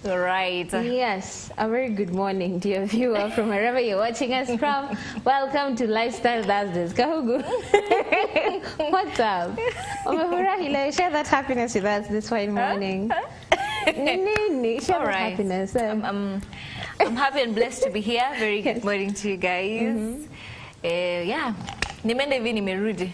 Right. Yes, a very good morning, dear viewer, from wherever you're watching us from. Welcome to Lifestyle Thursdays. Kahugu, what's up? Share that happiness with us this fine morning. Share that happiness. I'm happy and blessed to be here. Very good morning to you guys. Yeah, nimeenda hivi nimerudi.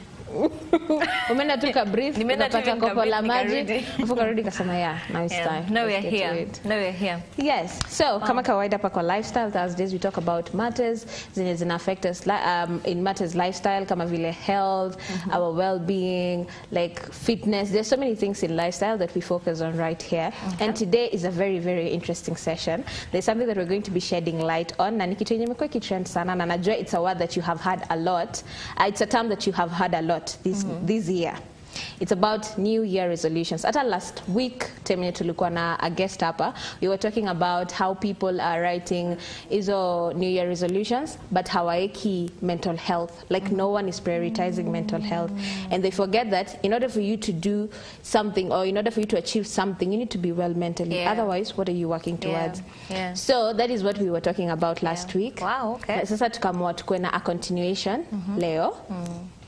Umeenda tu ka brief, unapata kopo la maji, ufuka rudi kasema now it's time. Now we are here. Now we are here. Yes. So, kama kawaida pa kwa Lifestyle Thursdays, we talk about matters zenye zina affect us in matters lifestyle, kama vile health, our well-being, like fitness. There's so many things in lifestyle that we focus on right here. And today is a very, very interesting session. There's something that we're going to be shedding light on. Na ni kitu yenye imekuwa kitrend sana, na najua it's a word that you have heard a lot. It's a term that you have heard a lot this year. It's about New Year resolutions. At last week, tulikuwa na a guest hapa. We were talking about how people are writing izo New Year resolutions, but hawaeki mental health. Like no one is prioritizing mental health. And they forget that in order for you to do something, or in order for you to achieve something, you need to be well mentally. Otherwise, what are you working towards? So that is what we were talking about last week. Wow, okay. Sasa tukamua tukuwe na a continuation leo.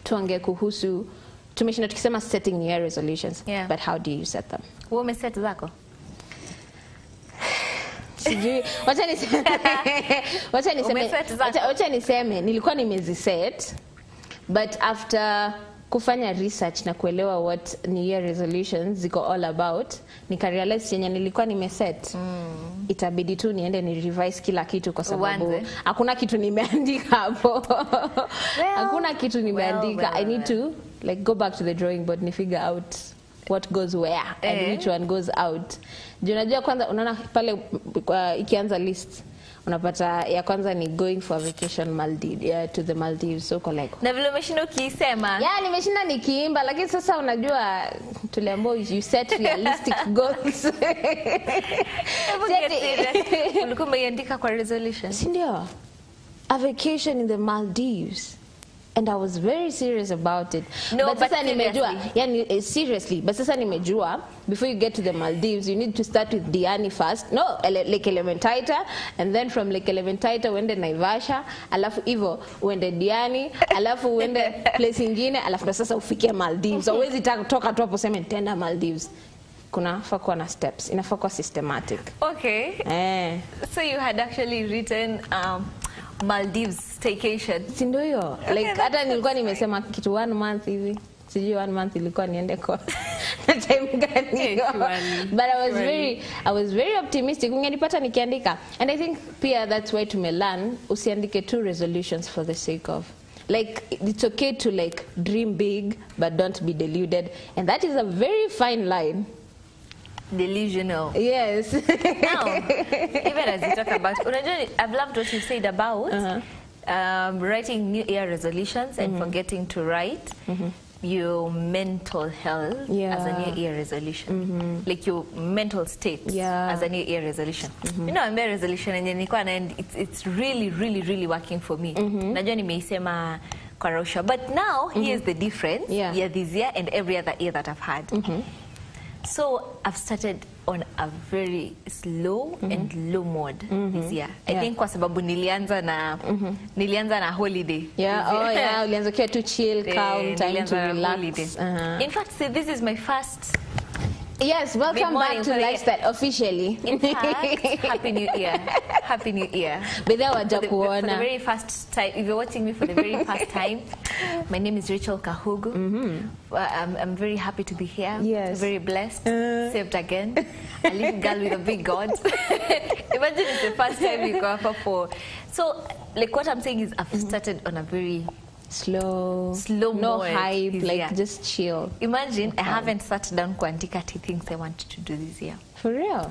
Tuange kuhusu tumeshinda tukisema setting New Year resolutions, but how do you set them? Wewe umeset zako? Sijui. Wacha niseme nilikuwa nimeziset, but after kufanya research na kuelewa what New Year resolutions ziko all about, nikarealize yenye nilikuwa nimeset itabidi tu niende ni revise kila kitu, kwa sababu hakuna kitu nimeandika hapo. Hakuna kitu nimeandika. I need to like go back to the drawing board ni figure out what goes where and which one goes out. Unajua kwanza unaona pale ikianza list unapata ya kwanza ni going for a vacation Maldives, to the Maldives. So like na vile umeshinda ukisema nimeshinda nikiimba, lakini sasa unajua tuliambiwa you set realistic goals. Ulikuwa umeandika kwa resolution? Si ndio? A vacation in the Maldives. And I was very serious about it. No, but sasa nimejua, seriously, but sasa nimejua, before you get to the Maldives, you need to start with Diani first. No, Lake Elementaita, and then from Lake Elementaita uende Naivasha, alafu hivyo uende Diani, alafu uende place ingine, alafu sasa ufikie Maldives. So huwezi toka tu hapo sema tenda Maldives. Kunafaa kuwa na steps, inafaa kuwa systematic. Okay. So you had actually written Maldives staycation. Si ndio hiyo? Like hata nilikuwa nimesema kitu 1 month hivi. Sijui 1 month ilikuwa niende kwa time gani. But I was very optimistic. Ungenipata nikiandika. And I think pia that's why tumelearn usiandike two resolutions for the sake of. Like it's okay to like dream big but don't be deluded. And that is a very fine line. Delusional. Yes. Now, even as you talk about, I've loved what you said about writing New Year resolutions and forgetting to write your mental health as a New Year resolution. Like your mental state as a New Year resolution. You know, I'm a resolution and it's really, really, really working for me. Najua nimeisema kwa Rausha. But now, here's the difference this year and every other year that I've had. So I've started on a very slow and low mode this year. I think kwa sababu nilianza na holiday. Ulianza kia to chill, calm, time to relax. In fact, see, this is my first. Yes, welcome back to Lifestyle officially. In fact, Happy New Year. Happy New Year. For the very first time, if you're watching me for the very first time, my name is Rachel Kahugu. I'm very happy to be here. Yes. Very blessed. Saved again. A little girl with a big God. Imagine it's the first time we go up for. So, like what I'm saying is I've started on a very slow no mode. Hype, like just chill. Imagine I haven't sat down kuandika things I wanted to do this year. For real?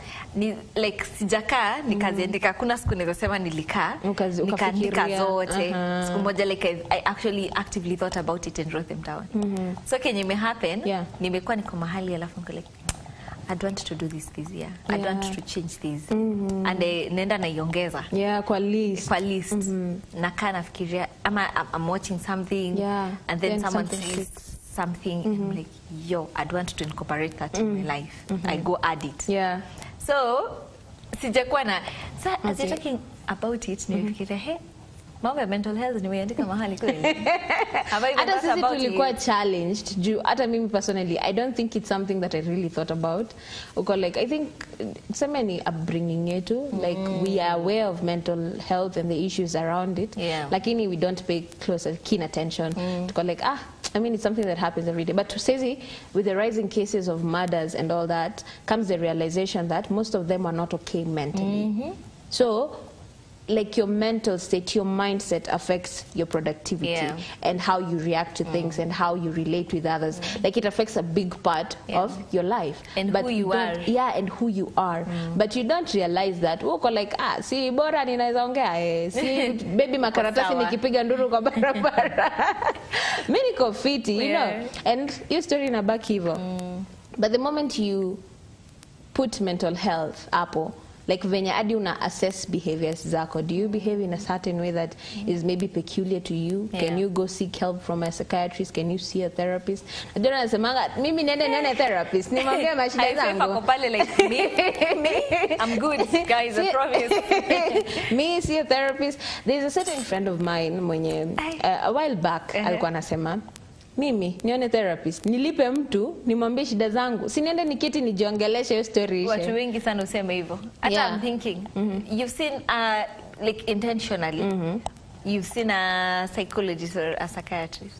Like sijakaa nikaziandika. Kuna siku naweza sema nilikaa nikaandika zote. Siku moja like I actually actively thought about it and wrote them down. So kenye me happen nimekuwa niko mahali alafu niko like I want to do this year. I want to change this. And nenda naiongeza. Kwa list. Kwa list. Nakaa nafikiria I'm watching something and then someone says something and I'm like, yo, I'd want to incorporate that in my life. I go add it. Yeah. So sijakuwa na as you're talking about it nifikiria mambo ya mental health nimeandika mahali kweli. Hata sisi tulikuwa challenged juu hata mimi personally I don't think it's something that I really thought about. Like I think so many upbringing yetu like we are aware of mental health and the issues around it. Lakini we don't pay keen attention. Like I mean, it's something that happens every day. But to say, with the rising cases of murders and all that, comes the realization that most of them are not okay mentally. So, like your mental state, your mindset affects your productivity and how you react to things and how you relate with others. Like it affects a big part of your life. And who you are. Yeah, and who you are. But you don't realize that. Uko like, si bora ninaweza ongea, si baby makaratasi nikipiga nduru kwa barabara. Mimi niko fiti, you know. And your story inabaki hivyo. But the moment you put mental health hapo, like venye adi una assess behaviors zako, do you behave in a certain way that is maybe peculiar to you? Can you go seek help from a psychiatrist? Can you see a therapist? Najua nasemanga mimi nenda nione therapist nimwambie mashida zangu. I feel like me I'm good guys, I promise. Me see a therapist. There's a certain friend of mine mwenye a while back alikuwa anasema mimi nione therapist nilipe mtu nimwambie shida zangu si niende niketi nijiongeleshe hiyo story. Watu wengi sana useme hivyo. Hata I'm thinking you've seen like intentionally you've seen a psychologist or a psychiatrist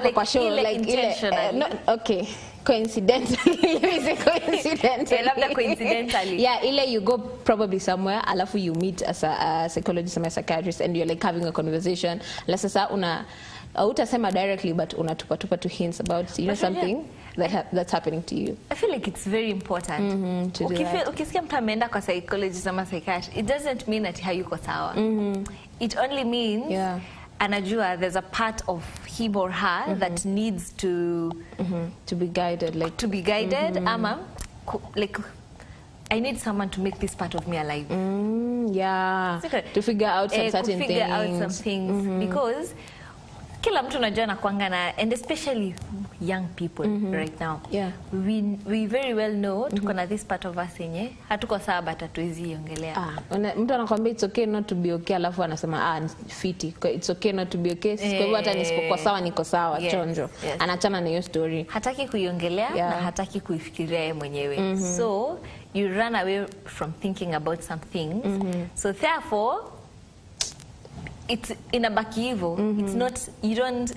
like, kwa show like intentionally. Okay, coincidentally. Let me say coincidentally. Coincidentally. Yeah, ile you go probably somewhere alafu you meet as a psychologist or a psychiatrist and you're like having a conversation. La sasa utasema directly but unatupa to hints about, you know, something that's happening to you. I feel like it's very important. Ukisikia mtu ameenda kwa psychologist ama psychiatrist, it doesn't mean that hayuko sawa. It only means anajua there's a part of him or her that needs to be guided, like to be guided. Ama like I need someone to make this part of me alive. To figure out some certain things. Out some things because kila mtu unajua anakuanga na, and especially young people right now. We very well know tuko na this part of us yenye hatuko sawa but hatuwezi ongelea. Mtu anakuambia it's okay not to be okay alafu anasema fiti it's okay not to be okay. Kwa hivyo hata nisipokuwa sawa niko sawa chonjo. Anachana na hiyo story. Hataki kuiongelea na hataki kuifikiria yeye mwenyewe. So you run away from thinking about some things. So therefore it's inabaki hivyo. It's not, you don't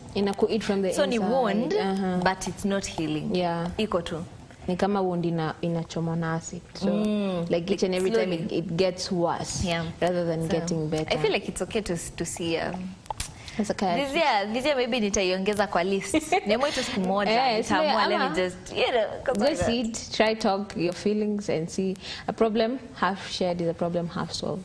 eat from the inside. So ni wound but it's not healing. Iko tu ni kama wound inachoma na acid. So like each and every time it gets worse rather than getting better. I feel like it's okay to see this year maybe nitaiongeza kwa list. Nemo tu siku moja nitaamua let me just go see it, try talk your feelings and see a problem half shared is a problem half solved.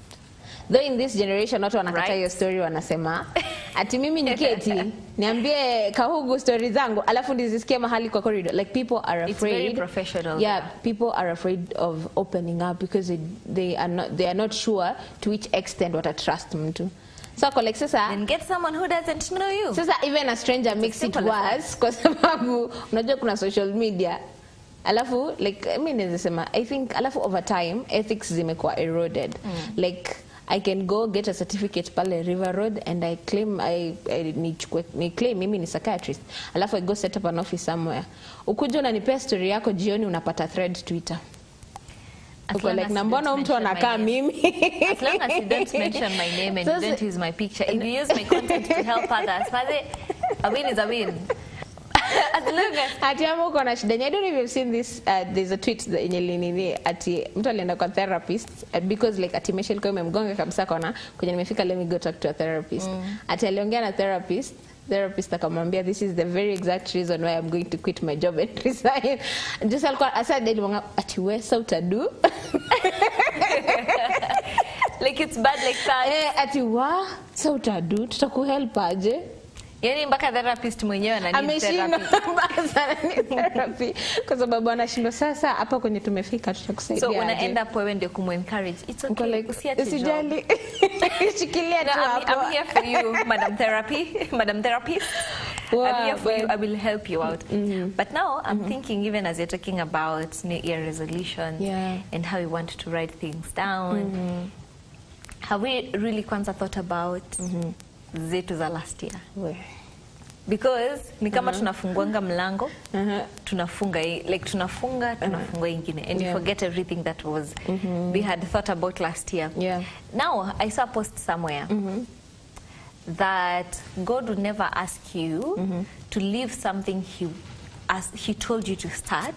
Though in this generation watu wanakataa hiyo story wanasema ati mimi niketi niambie Kahugu story zangu alafu ndizisikie mahali kwa corridor. Like people are afraid. It's very professional. People are afraid of opening up because they are not sure to which extent what a trust mtu. So like sasa then get someone who doesn't know you. Sasa even a stranger makes it worse kwa sababu unajua kuna social media. Alafu like I mean nasema I think alafu over time ethics zimekuwa eroded. Like I can go get a certificate pale River Road and I claim ni claim mimi ni psychiatrist. Alafu I go set up an office somewhere. Ukuja unanipea story yako jioni unapata thread Twitter. Uko like na mbona mtu anakaa mimi? As long as you don't mention my name and you don't use my picture and you use my content to help others, a win is a win. As long as atiamu uko na shida. I don't know if you've seen this, there's a tweet yenye linini ati mtu alienda kwa therapist because like ati Michelle kwa imemgonga kabisa kona kwenye nimefika let me go talk to a therapist. Ati aliongea na therapist akamwambia this is the very exact reason why I'm going to quit my job and resign. Just alikuwa aside ile ati wewe sasa utadu like it's bad like that. Ati wa sasa utadu tutakuhelp aje. Yani mpaka therapist mwenyewe anani therapy kwa sababu anashindwa sasa hapa kwenye tumefika tutakusaidia. So unaenda hapo wewe ndio kumencourage. It's okay. Like, usijali. Shikilia tu hapo. I'm here for you, Madam Therapist. I'm here for you. I will help you out. But now I'm thinking, even as you're talking about New Year resolutions and how we want to write things down, have we really kwanza thought about zetu za last year? Because ni kama tunafunguanga mlango, tunafunga ingine, and you forget everything that was we had thought about last year. Now I saw a post somewhere that God would never ask you to leave something he told you to start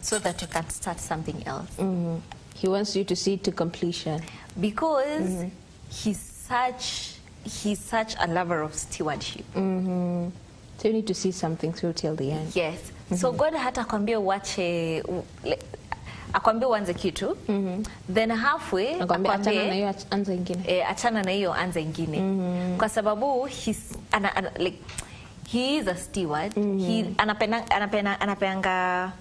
so that you can start something else. He wants you to see it to completion. Because he's such a lover of stewardship. So you need to see something through till the end. Yes. So God hata kwambia uache, akwambia uanze kitu, then halfway akwambia achana na hiyo anza ingine. Achana na hiyo anza ingine. Kwa sababu like he is a steward. He anapeanga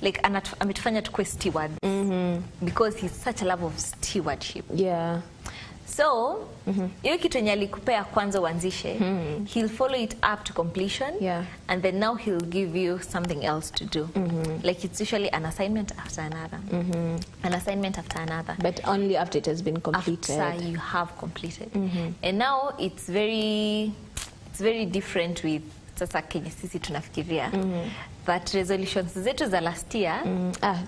like ametufanya tukue steward because he's such a love of stewardship. So, hiyo kitu yenye alikupea kwanza uanzishe, he'll follow it up to completion, and then now he'll give you something else to do. Like it's usually an assignment after another, an assignment after another. But only after it has been completed. After you have completed. And now it's very different with sasa Kenya sisi tunafikiria. But resolutions zetu za last year.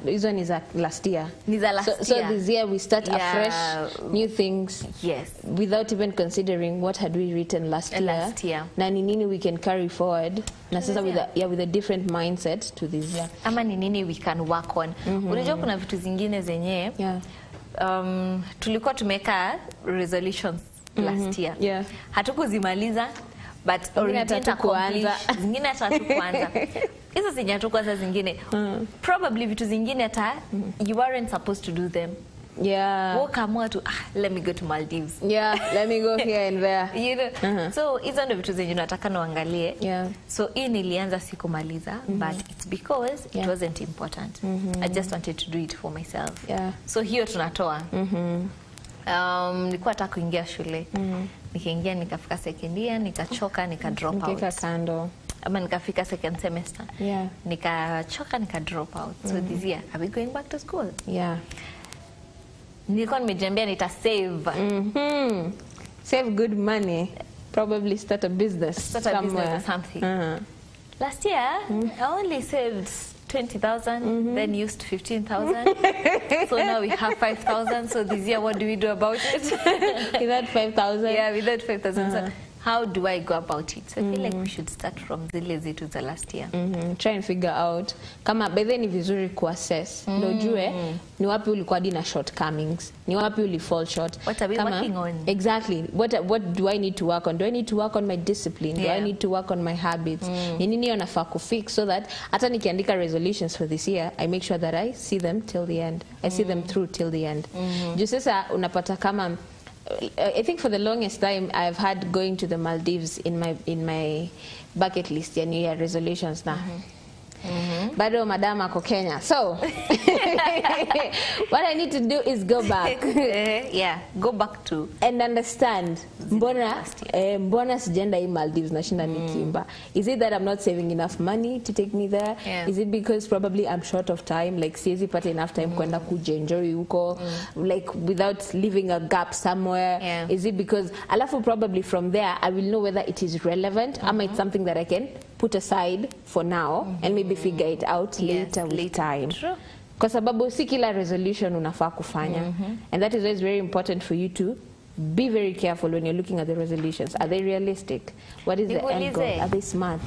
Hizo ni za last year. Ni za last year. So this year we start afresh, new things. Yes. Without even considering what had we written last year. Na ni nini we can carry forward. Na sasa with a different mindset to this year. Ama ni nini we can work on. Unajua kuna vitu zingine zenye. Tulikuwa tumeka resolutions last year. Hatukuzimaliza. But zingine hata kuanza. Hizo zenye hatu kwanza zingine. Probably vitu zingine hata you weren't supposed to do them. Wokamua tu, let me go to Maldives. Let me go here and there. You know? So hizo ndio vitu zenye nataka niangalie. So hii nilianza sikumaliza, but it's because it wasn't important. I just wanted to do it for myself. So hiyo tunatoa. Nilikuwa nataka kuingia shule. Nikaingia nikafika second year, nikachoka, nika drop out. Ama nikafika second semester. Nikachoka, nika drop out. So this year, are we going back to school? Nilikuwa nimejiambia nita save. Save good money. Probably start a business. Start a business or something. Last year, I only saved 20,000, then used 15,000. So now we have 5,000. So this year, what do we do about it? Without 5,000? Yeah, without 5,000. So how do I go about it? So I feel like we should start from zile zetu za last year. Try and figure out. Kama bedhe ni vizuri kuassess. Ndio jue ni wapi ulikuwa na shortcomings. Ni wapi uli fall short. What are we working on? Exactly. What do I need to work on? Do I need to work on my discipline? Do I need to work on my habits? Ni nini nafaa kufix so that hata nikiandika resolutions for this year, I make sure that I see them till the end. I see them through till the end. Juu sasa unapata kama I think for the longest time I've had going to the Maldives in my bucket list ya New Year resolutions na. Bado madam ako Kenya. So what I need to do is go back. Go back to and understand mbona sijaenda hii Maldives nashinda nikimba. Is it that I'm not saving enough money to take me there? Is it because probably I'm short of time, like siwezi pata enough time kwenda kujenjoy huko, like without leaving a gap somewhere? Is it because alafu probably from there I will know whether it is relevant ama it's something that I can put aside for now and maybe figure it out later with time. Kwa sababu si kila resolution unafaa kufanya. And that is why it's very important for you to be very careful when you're looking at the resolutions. Are they realistic? What is the end goal? Are they smart?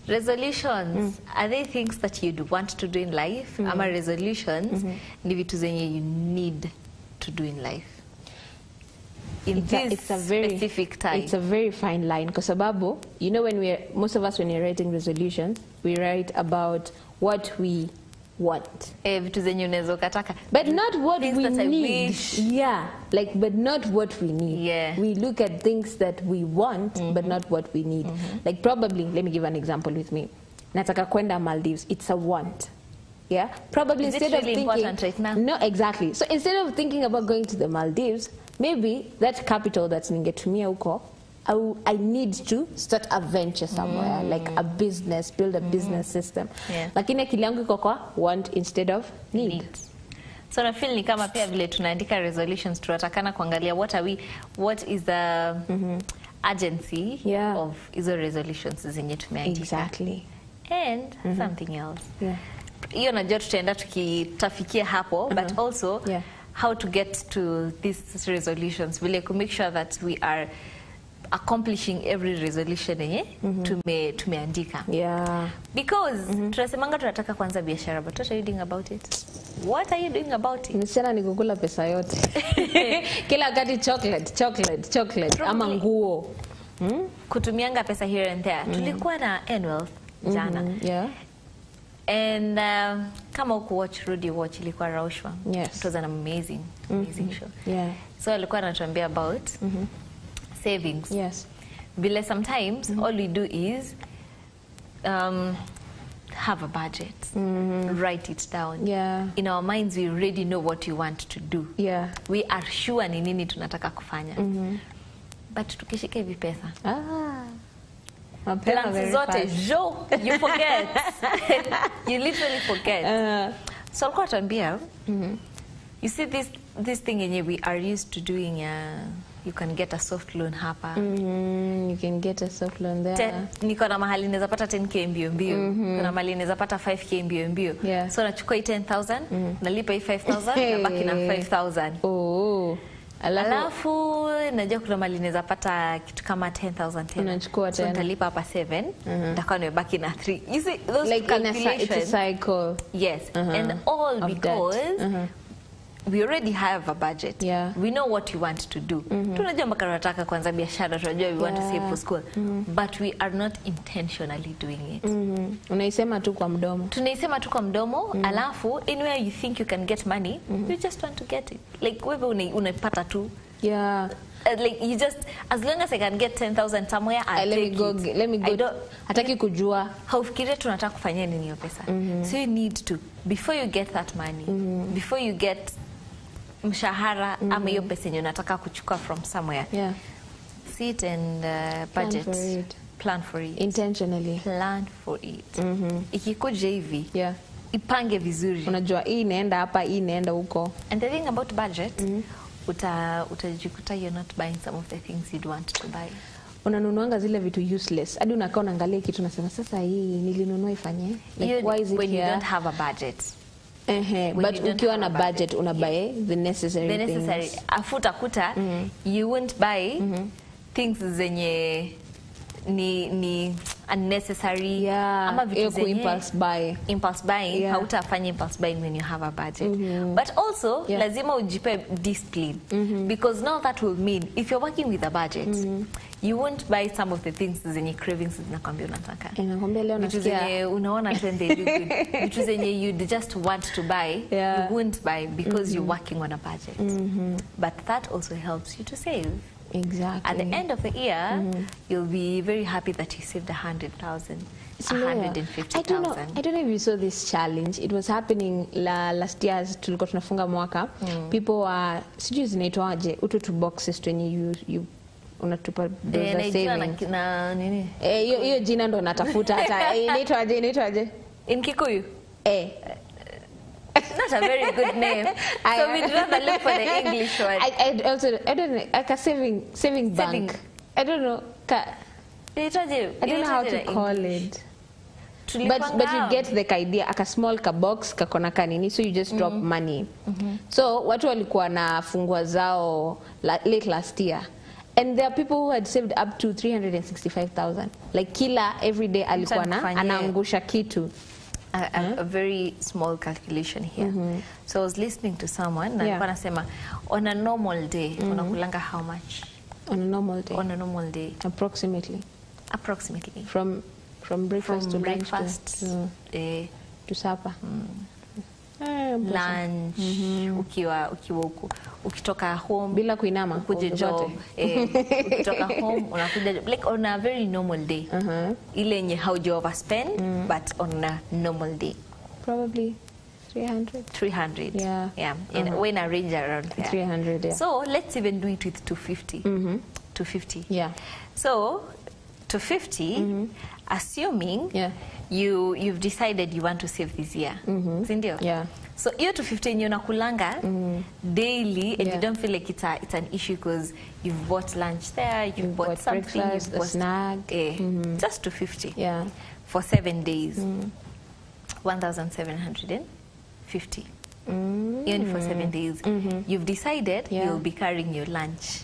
Resolutions, are they things that you'd want to do in life? Ama resolutions ni vitu zenye you need to do in life? It's a very specific time. It's a very fine line. Kwa sababu, you know, most of us when we're writing resolutions, we write about what we want. Vitu zenye unaweza ukataka. But not what we need. But not what we need. We look at things that we want, but not what we need. Like probably, let me give an example with me. Nataka kwenda Maldives. It's a want. Probably is instead it really of thinking important right now? No, exactly. So instead of thinking about going to the Maldives, maybe that capital that's ningetumia huko I need to start a venture somewhere, like a business, build a business system. Lakini akili yangu iko kwa want instead of need. So na feel ni kama pia vile tunaandika resolutions tunatakana kuangalia what is the urgency of hizo resolutions zenye tumeandika. Exactly. And something else. Hiyo najua tutaenda tukitafikia hapo, but also how to get to these resolutions, vile to make sure that we are accomplishing every resolution yenye tumeandika. Because tunasemanga tunataka kuanza biashara, but what are you doing about it? What are you doing about it? Msichana ni kukula pesa yote. Kila wakati chocolate ama nguo. Kutumianga pesa here and there. Tulikuwa na annual jana. And kama ukuwatch Rudy Watch ilikuwa Raushwa. It was an amazing show. So alikuwa anatuambia about savings. Vile sometimes all we do is have a budget, write it down. In our minds we already know what you want to do. We are sure ni nini tunataka kufanya. But tukishika hivi pesa. Plans zote, you forget. You literally forget. So alikuwa tuambia, you see this thing yenye we are used to doing, you can get a soft loan hapa. You can get a soft loan there. Niko na mahali naweza pata 10k mbio. Kuna mahali naweza pata 5k mbio. So nachukua 10,000, nalipa 5,000, nabaki na 5,000. Alafu najua kuna mahali naweza pata kitu kama 10,000 tena. Unachukua tena. So nitalipa hapa 7, nitakuwa nimebaki na 3. You see those like calculations. It's a cycle. Yes. And all because we already have a budget. We know what we want to do. Tunajua mpaka tunataka kuanza biashara, tunajua we want to save for school. But we are not intentionally doing it. Unaisema tu kwa mdomo. Tunaisema tu kwa mdomo, alafu anywhere you think you can get money, you just want to get it. Like wewe unapata tu. Like you just, as long as I can get 10,000 somewhere, let me go. Hataki kujua. Haufikirie tunataka kufanya nini hiyo pesa. So you need to, before you get that money, before you get mshahara ama hiyo pesa yenye unataka kuchukua from somewhere, sit and budget. Plan for it. Intentionally. Plan for it. Ikikuja hivi, ipange vizuri. Unajua hii inaenda hapa, hii inaenda huko. And the thing about budget, utajikuta you're not buying some of the things you'd want to buy. Unanunuanga zile vitu useless. Hadi unakaa unaangalia kitu unasema sasa hii nilinunua ifanye. Like why is it when here? You don't have a budget. But ukiwa na budget unabuy the necessary things. Afutakuta you won't buy things zenye ni unnecessary ama vitu zenye impulse buying hautafanya impulse buying when you have a budget. But also lazima ujipe discipline, because now that will mean if you're working with a budget, you won't buy some of the things zenye cravings zinakwambia unataka. Inakwambia leo nasikia zenye unaona trend they do good. Vitu zenye you just want to buy, you won't buy because you're working on a budget. But that also helps you to save. Exactly. At the end of the year, you'll be very happy that you saved 100,000, 150,000. I don't know if you saw this challenge. It was happening last year as tulikuwa tunafunga mwaka. People were, sijui zinaitwaje, ututu boxes when you unatupa those savings. Na nini? Hiyo jina ndo natafuta hata. Inaitwaje? In Kikuyu? Not a very good name. So we'd rather look for the English one. I don't know, like a saving bank. I don't know. I don't know how to call it. But you get the idea. A small box kakona kanini, so you just drop money. So watu walikuwa na fungua zao late last year. And there are people who had saved up to 365,000. Like kila every day alikuwa na anaangusha kitu. A very small calculation here. So I was listening to someone na alikuwa anasema on a normal day unakulanga how much? On a normal day. On a normal day. Approximately. From breakfast to breakfast to supper. Lunch, ukiwa huko, ukitoka home bila kuinama ukuje job, ukitoka home unakuja job, like on a very normal day. Ile yenye hauja overspend, but on a normal day probably 300. Yeah. And when I range around there. 300, So let's even do it with 250. to 50. Yeah. So to 50, assuming you've decided you want to save this year. Sindio? Yeah. So you to 15 you're nakulanga daily, and you don't feel like it's an issue because you've bought lunch there, you've bought something, breakfast, you've bought a snack. just to 50. Yeah. For 7 days. 1,750. Only for 7 days. You've decided you'll be carrying your lunch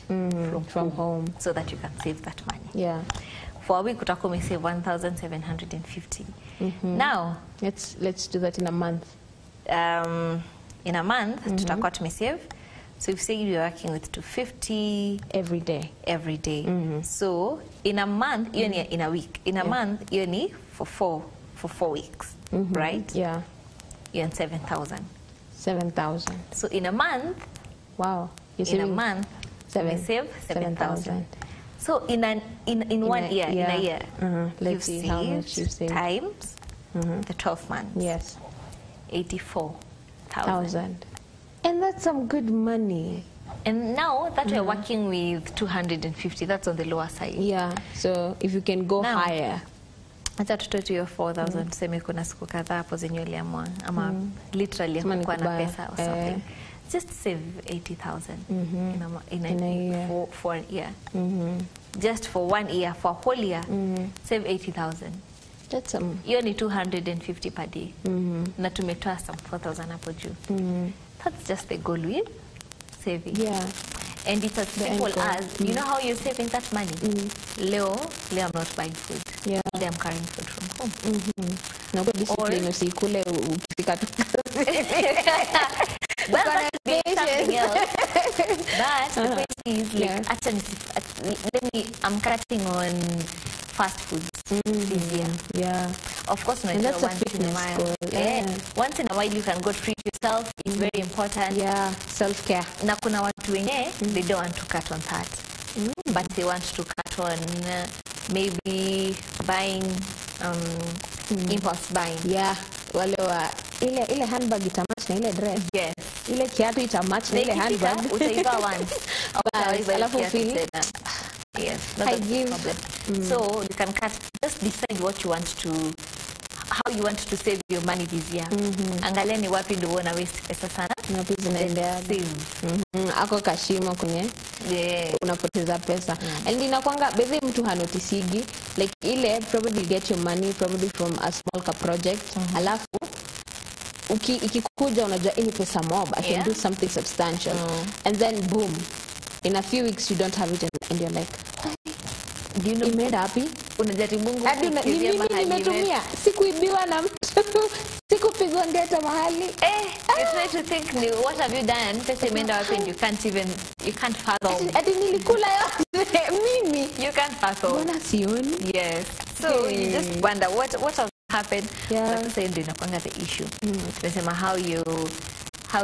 from home so that you can save that money. Yeah. For a week, utakome save 1,750. Now, let's do that in a month. In a month, tutakuwa tumesave. So if say you're working with 250 every day. So in a month, in a week, in a month, you need for 4 weeks, right? Yeah. You're on 7,000. 7,000. So in a month, wow. In a month, we save 7,000. So in 1 year, in a year, let's see how much you save times the 12 months. Yes. 84,000. And that's some good money. And now that we're working with 250, that's on the lower side. Yeah. So if you can go higher. Acha tutoe hiyo 4,000 tuseme kuna siku kadhaa hapo zenye uliamua ama literally hakuwa na pesa or something. Just save 80,000 in a year. For a year. Just for 1 year, for a whole year, save 80,000. That's some. Hiyo ni 250 per day. Na tumetoa some 4,000 hapo juu. That's just the goal with saving. Yeah. And it's as simple as, you know how you're saving that money? Leo I'm not buying food. Yeah. Today I'm carrying food from home. Na kwa discipline usikule ukifika tu. Well, that could be something else. But the point is, like, actually, I'm cutting on fast foods this year. Yeah. Of course, and that's a fitness goal. Once in a while, you can go treat yourself. It's very important. Yeah, self-care. Na kuna watu wenye, they don't want to cut on that. But they want to cut on maybe buying, impulse buying. Yeah. Wale wa ile handbag itamatch na ile dress. Yes. Ile kiatu itamatch na ile handbag. Utaiva once. Alafu feel. Yes, that's the problem. So you can just decide what you want to, how you want to save your money this year. Angalia ni wapi ndio una waste pesa sana. Na pesa zinaendea. Ako kashimo kwenye. Unapoteza pesa. And inakwanga bebe mtu hanotisigi, like ile probably get your money probably from a small cap project. Alafu ikikuja unajua hii pesa mob, I can do something substantial. And then boom, in a few weeks you don't have it and you're like, do you know you made happy? Unajaribu nimetumia sikuibiwa na mtu. Sikupigwa ndeta mahali. You try to think, what have you done? Pesa imeenda wapi and you can't fathom. Ati nilikula yote mimi. You can't fathom. Mbona sioni? Yes. So you just wonder what has happened. Yeah. But ndio inakuanga the issue. Tunasema how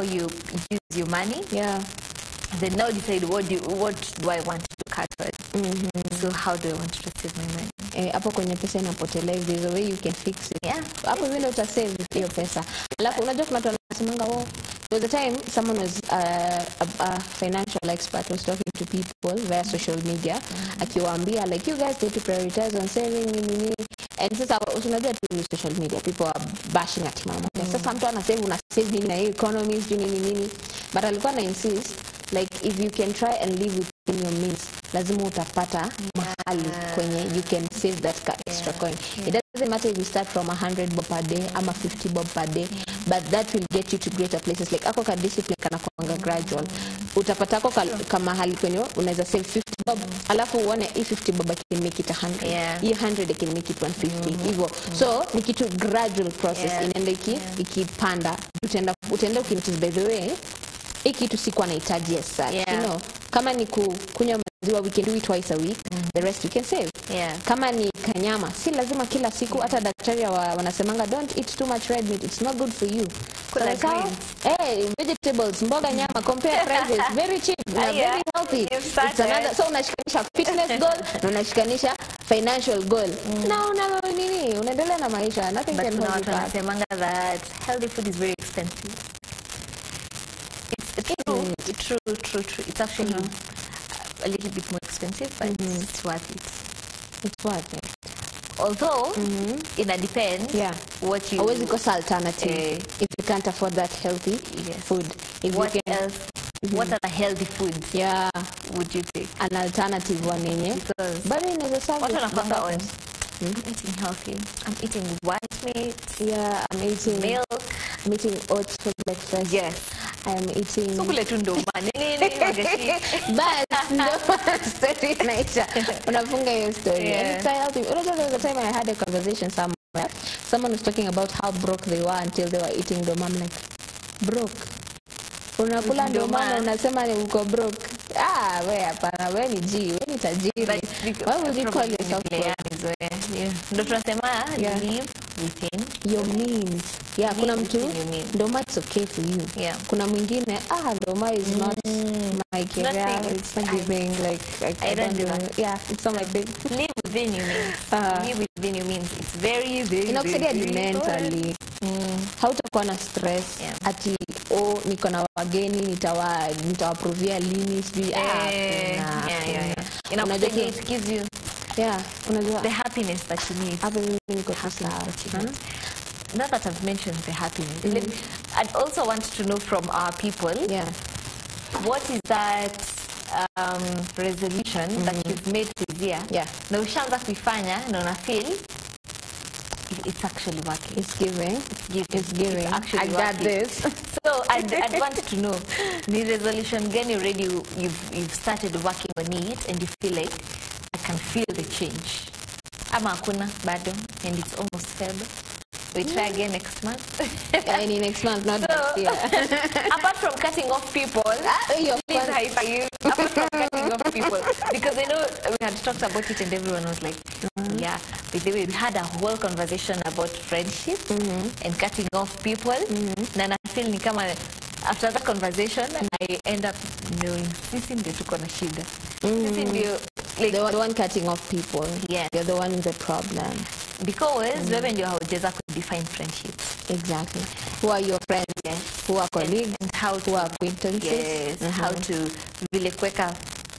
you use your money. Yeah. Then now decide what do I want to cut on. So how do I want to save my money? Hapo kwenye pesa inapotelea, there's a way you can fix it. Yeah. Hapo vile utasave hiyo pesa. Alafu unajua kuna watu wanasemanga there was a time someone was a financial expert was talking to people via social media akiwaambia like you guys need to prioritize on saving nini. And sasa unajua tu social media people are bashing at mama. Sasa mtu una save nini na economies nini. But alikuwa na insist like if you can try and live within your means, lazima utapata mahali kwenye you can save that extra coin. It doesn't matter if you start from 100 bob per day ama 50 bob per day, but that will get you to greater places. Like ako ka discipline kana kwanga gradual. Utapata ako kama mahali kwenye unaweza save 50 bob, alafu uone hii 50 bob can make it 100. Hii 100 can make it 150. Hivyo. So ni kitu gradual process. Inaenda ikipanda. Utaenda ukinotice by the way hii kitu sikuwa nahitaji sana. You know, kama ni kunywa maziwa we can do it twice a week, the rest we can save. Kama ni kanyama si lazima kila siku, hata daktari wanasemanga don't eat too much red meat, it's not good for you. Vegetables, mboga, nyama, compare prices, very cheap, very healthy. It's another, so unashikanisha fitness goal na unashikanisha financial goal. Nini unaendelea na maisha, nothing can hold you back. Wanasemanga that healthy food is very expensive. It's true. It's actually a little bit more expensive expensive, but it's worth it. It's worth it. Although, it depends what you... Always because alternative. If you can't afford that healthy food. If what you can, else? What other healthy foods would you take? An alternative one, because but in the service, what on? I'm eating healthy. I'm eating white meat. Yeah, I'm eating milk. I'm eating oats for breakfast. Yes. I'm eating... But no story nature. Unafunga your story. And the time I had a conversation somewhere, someone was talking about how broke they were until they were eating ndoma. I'm like, broke? Unakula ndoma na unasema ni uko broke? We hapana, we ni G, we ni tajiri. Why would you call yourself broke? Ndo tunasema live within your means. Yeah, kuna mtu ndoma it's okay for you. Yeah. Kuna mwingine ndoma is not my career. It's not giving I don't do. Yeah, it's not my thing. Live within your means. Live within your means. It's very, very, inakusaidia mentally. Hautakuwa na stress ati niko na wageni nitawaprovia lini sijui it gives you the happiness that you need. Now that I've mentioned the happiness, I'd also want to know from our people, what is that resolution that you've made this year? Na ushaanza kuifanya na una feel it's actually working. It's giving. It's giving. It's actually I got working. this. So I'd want to know, the resolution again already you've started working on it and you feel like I can feel the change. Ama hakuna bado and it's almost February. We try again next month. Any next month, not next year. Apart from cutting off people, please high for you. Apart from cutting off people, because I know we had talked about it and everyone was like, yeah. By the way, we had a whole conversation about friendship and cutting off people. Na feel ni kama after that conversation, I end up knowing sisi ndio tuko na shida. Sisi ndio like the one cutting off people. Yes. You're the one with the problem. Because wewe ndio haujaweza define friendships. Exactly. Who are your friends? Who are colleagues? And how who are acquaintances? Yes. How to vile kuweka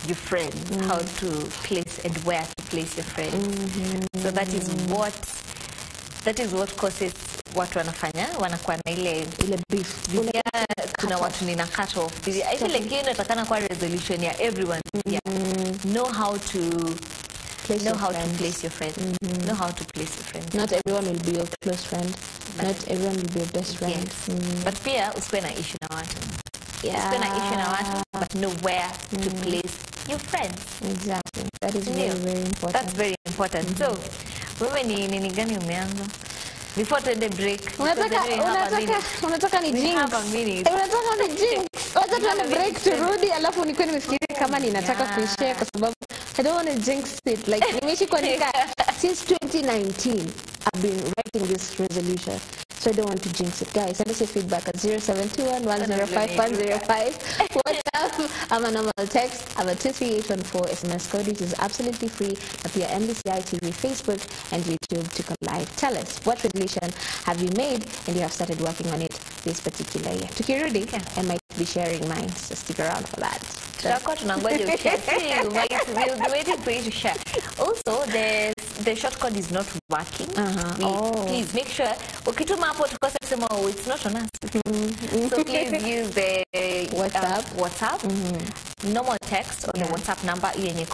your friends. How to place and where to place your friends. So that is what causes watu wanakuwa na ile beef. Kuna watu nina cut off. I feel like inatakana kwa resolution ya everyone. Know how to place your friends. Know how to place your friends. Not everyone will be your close friend. Not everyone will be your best friend. Yes. But pia usiwe na issue na watu. Usiwe na issue na watu, but know where to place your friends. Exactly. That is very, very important. That's very important. So, wewe ni nini gani umeanza? Before the break. Unataka ni jinx. Unataka ni jinx. Wacha tuende break turudi alafu nikuwe nimefikiria kama ninataka kuishare kwa sababu I don't want to jinx it. Like nimeishi kuandika since 2019 I've been writing this resolution. So I don't want to jinx it. Guys, send us your feedback at 0721-105-105. WhatsApp, I'm a normal text. I'm a 23814 SMS code, which is absolutely free. Appear MBCI TV, Facebook, and YouTube to come live. Tell us, what resolution have you made and you have started working on it this particular year? Tukirudi, I might be sharing mine, so stick around for that. We'll be waiting for you to share. Also, the short code is not working. Please make sure it's not on us. So please use the WhatsApp. Normal text on the WhatsApp number. You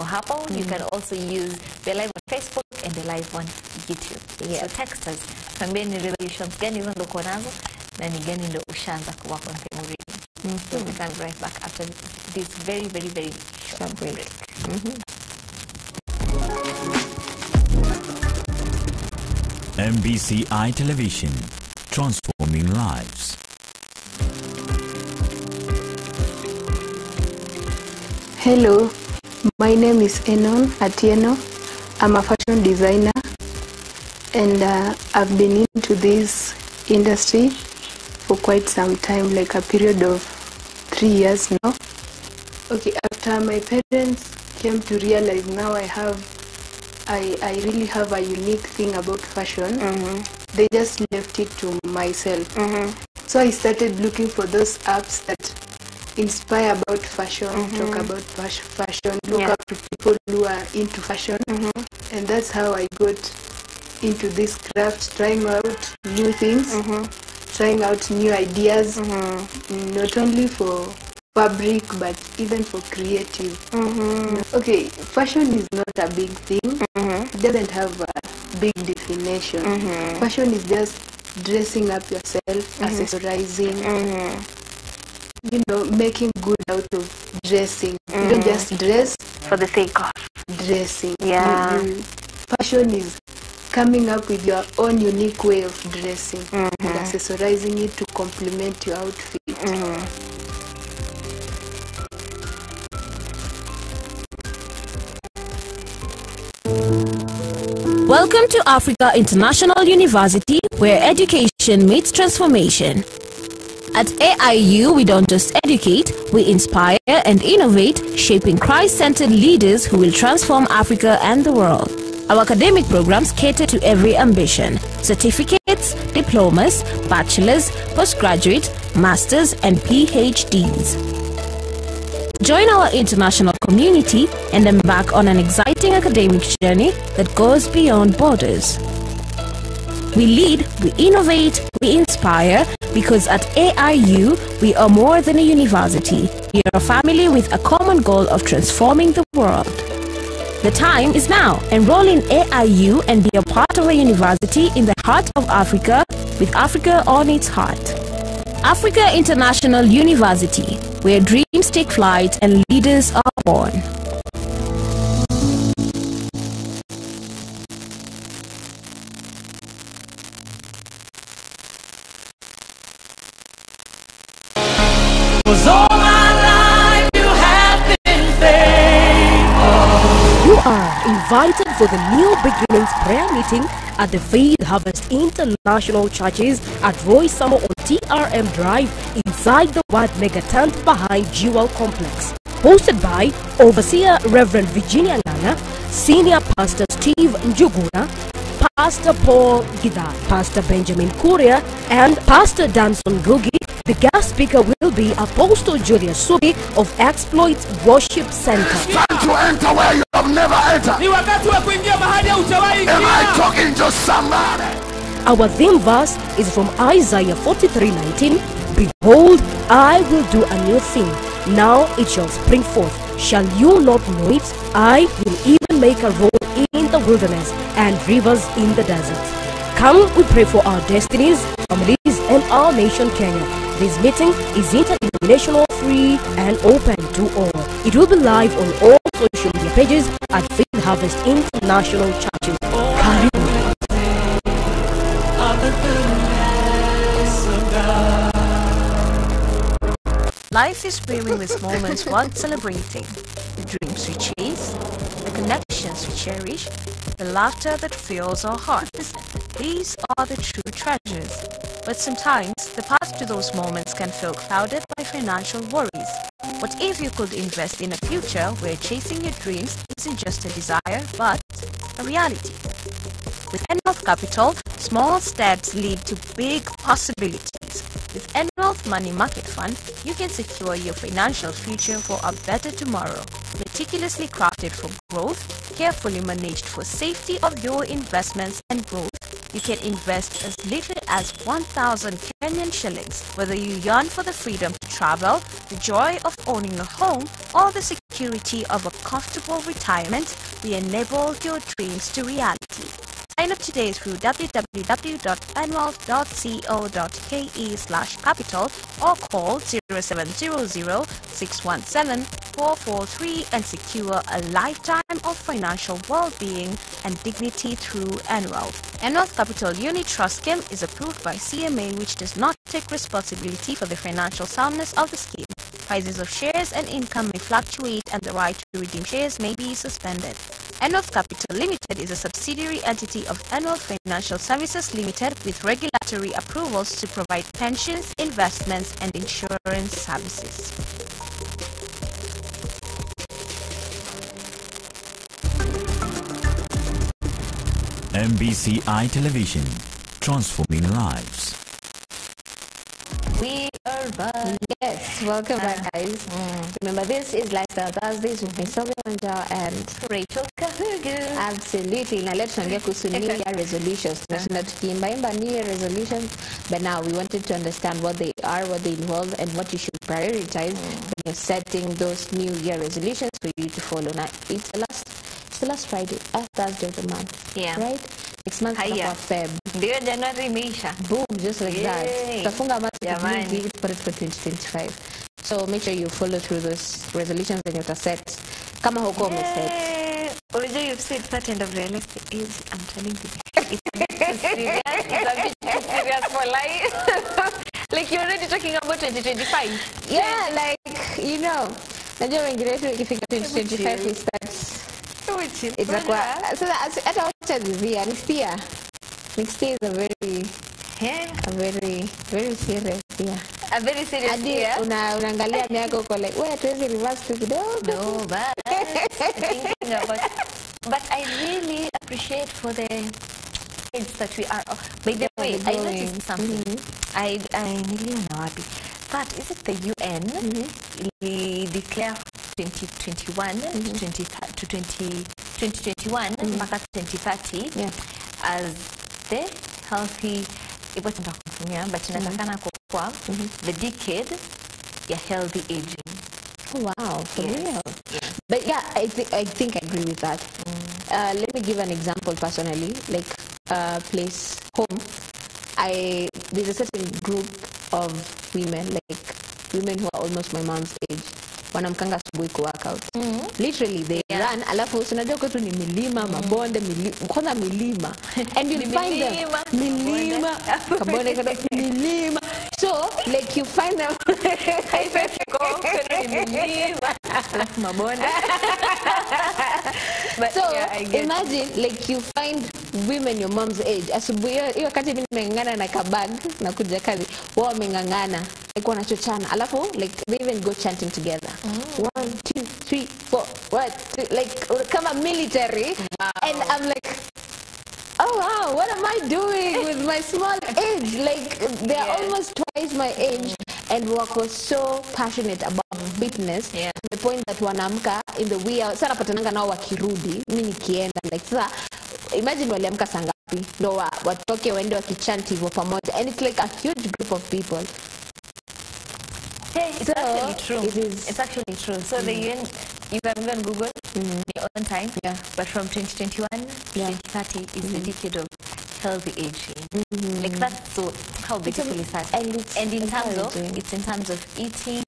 can also use the live on Facebook and the live on YouTube. So text us. Tuambie ni resolutions gani hizo ndo uko nazo na ni gani ndo ushaanza kuwork on them already. So we can be right back after this very, very, very short break. MBCI Television, transforming lives. Hello, my name is Enon Atieno. I'm a fashion designer and I've been into this industry for quite some time, like a period of 3 years now. Okay, after my parents came to realize now I really have a unique thing about fashion, they just left it to myself. So I started looking for those apps that inspire about fashion, talk about fashion, look up to people who are into fashion. And that's how I got into this craft, trying out new things, trying out new ideas, not only for fabric but even for creative. Okay, fashion is not a big thing. It doesn't have a big definition. Fashion is just dressing up yourself, accessorizing, you know, making good out of dressing. You don't just dress For the sake of dressing. fashion is coming up with your own unique way of dressing and accessorizing it to complement your outfit. Welcome to Africa International University, where education meets transformation. At AIU, we don't just educate, we inspire and innovate, shaping Christ-centered leaders who will transform Africa and the world. Our academic programs cater to every ambition: certificates, diplomas, bachelor's, postgraduate, master's, and PhDs. Join our international community and embark on an exciting academic journey that goes beyond borders. We lead, we innovate, we inspire, because at AIU, we are more than a university. We are a family with a common goal of transforming the world. The time is now. Enroll in AIU and be a part of a university in the heart of Africa, with Africa on its heart. Africa International University, where dreams take flight and leaders are born. You are invited for the New Beginnings prayer meeting at the Faith Harvest International Churches at Roy Samo on TRM Drive inside the Word Mega Tent behind Jewel Complex. Hosted by Overseer Reverend Virginia Ngana, Senior Pastor Steve Njuguna, Pastor Paul Gidai, Pastor Benjamin Kuria, and Pastor Danson Gugi. The guest speaker will be Apostle Julius Subi of Exploits Worship Center. Time to enter where you have never entered. Am I talking to somebody? Our theme verse is from Isaiah 43:19. Behold, I will do a new thing. Now it shall spring forth. Shall you not know it? I will even make a road in the wilderness and rivers in the desert. Come, we pray for our destinies, families, and our nation, Kenya. This meeting is interdenominational, free, and open to all. It will be live on all social media pages at Faith Harvest International Churches. Karibu. Life is brimming with moments worth celebrating. The dreams we chase, the connections we cherish, the laughter that fills our hearts. These are the true treasures. But sometimes, the path to those moments can feel clouded by financial worries. What if you could invest in a future where chasing your dreams isn't just a desire, but a reality? With N-Wealth Capital, small steps lead to big possibilities. With N-Wealth Money Market Fund, you can secure your financial future for a better tomorrow. Meticulously crafted for growth, carefully managed for safety of your investments and growth, you can invest as little as 1,000 Kenyan shillings. Whether you yearn for the freedom to travel, the joy of owning a home, or the security of a comfortable retirement, we enable your dreams to reality. Sign up today through www.nwealth.co.ke/capital or call 0700-617-443 and secure a lifetime of financial well-being and dignity through N-Wealth. N-Wealth Capital Unit Trust Scheme is approved by CMA, which does not take responsibility for the financial soundness of the scheme. Prices of shares and income may fluctuate and the right to redeem shares may be suspended. N-Wealth Capital Limited is a subsidiary entity of N-Wealth Financial Services Limited with regulatory approvals to provide pensions, investments, and insurance services. MBCI Television, transforming lives. We are back. Yes, welcome back, guys. Remember, this is Lifestyle Thursdays with me, Sylvia Wanja and Rachel Kahugu. absolutely. Now let's talk about New Year resolutions. New Year resolutions, but now we wanted to understand what they are, what they involve, and what you should prioritize when you're setting those New Year resolutions for you to follow. Now, it's the last Friday, Thursday of the month. Yeah. Right? Next month, Feb. Ndio January imeisha. Boom, just like that. Tutafunga month Jamani. for 2025. So make sure you follow through those resolutions and you're set. Kama huko umeset. Already you've said that end of realistic age. I'm telling you, it's a bit too serious. It's a bit too serious for life. Like you're already talking about 2025. Yeah, like najua wengine wetu ikifika 2025 we start. It's like so hata wacha zivia next year is a very serious year. A very serious year. Unaangalia miaka uko like wewe tuwezi reverse tu kidogo. No, but I really appreciate for the age that we are. By the way, I noticed something. I niliona wapi that is it the UN declare 2021 to 2021 mpaka 2030 as the healthy but inatakana kwa the decade ya healthy aging. Oh, wow, for real. But yeah, I think I agree with that. Let me give an example personally, like place home. There's a certain group of women, like women who are almost my mom's age. Wanamkanga asubuhi ku workout. Literally they run, alafu unajua kwetu ni milima, mabonde, kwanza milima. And you find them milima, kabonde kada milima. So like you find them milima, alafu mabonde. But so imagine like you find women your mom's age. Asubuhi hiyo wakati mimi nimengangana na kabag na kuja kazi, wao wamengangana. Like wanachochana alafu like they even go chanting together. 1 2 3 4 1 2 like kama military. And I'm like, oh wow, what am I doing with my small age? Like they're almost twice my age and wako so passionate about fitness to the point that wanaamka in the wee hours. Sana patananga nao wakirudi mimi nikienda like sasa imagine waliamka saa ngapi ndo watoke waende wakichanti hivyo pamoja, and it's like a huge group of people. Hey, it's actually true. It's actually true. So the UN, you can even Google your own time. Yeah. But from 2021 to 2030 is the decade of healthy aging. Like that's so how beautiful is that? And in terms of it's in terms of eating,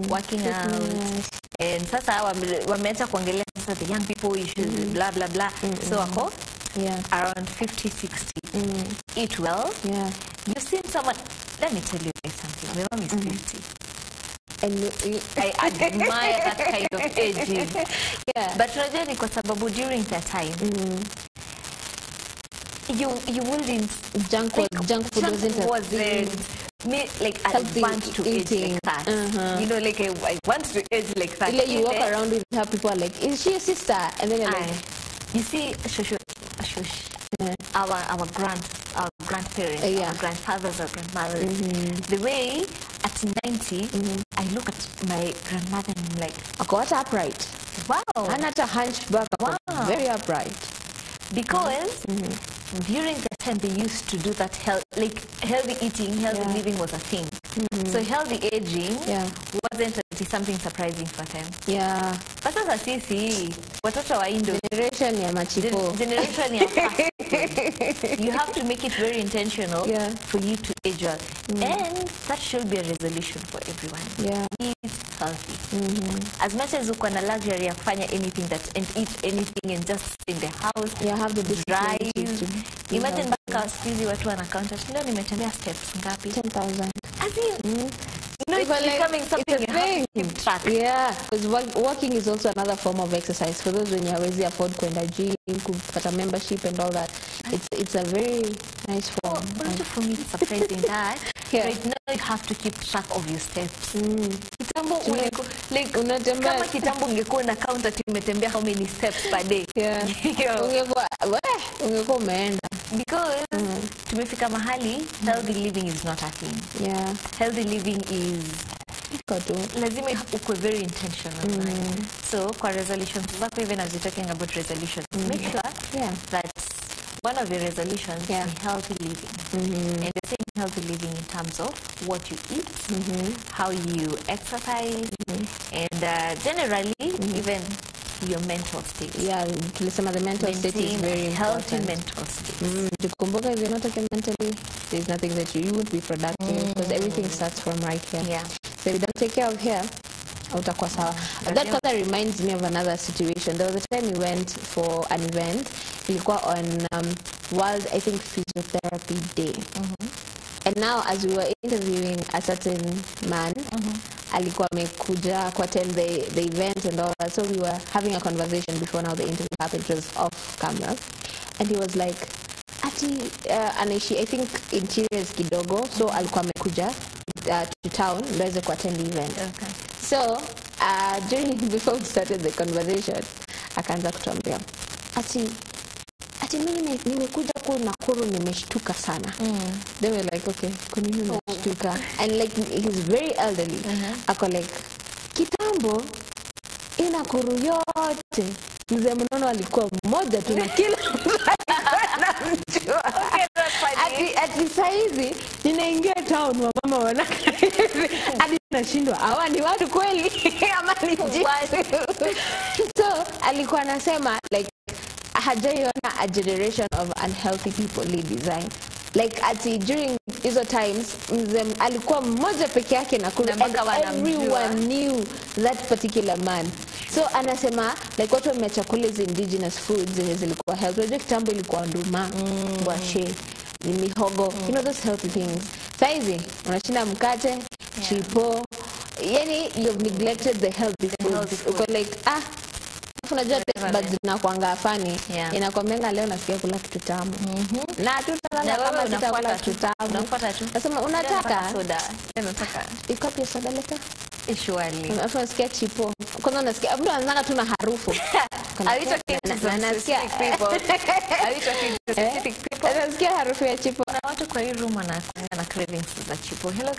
working out, and sasa wameanza kuongelea sasa the young people issues blah blah blah. So wako around 50, 60. Eat well. Yeah. You've seen someone. Let me tell you something. My mom is 50. And I admire that kind of aging. But unajua ni kwa sababu during that time you wouldn't junk food wasn't like I want to age like that. Like I want to age like that. You walk around with her, people are like, is she a sister? And then you're like, you see our grandparents, our grandfathers or grandmothers, the way at 90, I look at my grandmother and I'm like, I got upright. Wow. I'm not a hunchback. Wow. Very upright. Because during that time they used to do that healthy eating, healthy living was a thing. So healthy aging wasn't something surprising for them. Yeah. But sasa sisi watoto wa Indo generation ya machipo. Generation ya fast. You have to make it very intentional for you to age well. And that should be a resolution for everyone. Yeah. Eat healthy. As much as uko na luxury ya kufanya anything and eat anything and just sit in the house. You have the drive. Imagine baka squeezy watu wana count leo nimetembea steps ngapi? 10,000. As in it's becoming something you have to keep track. Yeah, because walking is also another form of exercise. For those when you already afford kwenda gym, kupata membership and all that, it's a very nice form. For me, it's surprising that right now you have to keep track of your steps. Kitambo kama kitambo ungekuwa na count ati umetembea how many steps per day. Ungekuwa umeenda. Because tumefika mahali, healthy living is not a thing. Yeah. Healthy living is lazima ukwe very intentional. So for resolutions, even as you're talking about resolutions, make sure that one of your resolutions is healthy living. And you're saying healthy living in terms of what you eat, how you exercise, and generally even your mental state. Yeah, the mental state is very healthy important. Mental state. If you're not okay mentally, there's nothing that you won't be productive because everything starts from right here. Yeah. So if you don't take care of here, utakuwa sawa. That kind of reminds me of another situation. There was a time we went for an event. Ilikuwa on World, I think, Physiotherapy Day. And now, as we were interviewing a certain man, alikuwa amekuja ku attend the event and all that. So we were having a conversation before now the interview happened. It was off camera. And he was like, ati, anaishi, I think, interiors kidogo. So alikuwa amekuja to town, aweze ku attend the event. Okay. So, before we started the conversation, akaanza kutuambia, ati mimi nimekuja kwa Nakuru nimeshtuka sana. They were like, okay, kwa nini unashtuka? And like, he's very elderly. Ako like, kitambo, Nakuru yote, mzee mnono alikuwa mmoja tu na kila anamjua. Ati saizi, ninaingia town wa mama wanaka hivi, hadi nashindwa, hawa ni watu kweli, ama ni jitu. So, alikuwa anasema, like, hajaiona a generation of unhealthy people lead design. Like ati during hizo times alikuwa mmoja peke yake na kuna and everyone knew that particular man. So anasema like watu wameacha kula indigenous foods zenye zilikuwa healthy. Unajua kitambo ilikuwa nduma, ngwashe, mihogo, you know those healthy things. Saizi unashinda mkate, chipo. Yani you've neglected the healthy foods. Uko like unajua taste buds zinakuanga fani inakwambia leo nasikia kula kitu tamu na tutalala kama sitakula kitu tamu unafuata tu nasema unataka soda unataka ikopi soda leta surely afu nasikia chipo kwanza nasikia mtu anaanza tu na harufu nasikia nasikia harufu ya chipo na watu kwa hii room na cravings za chipo. Hello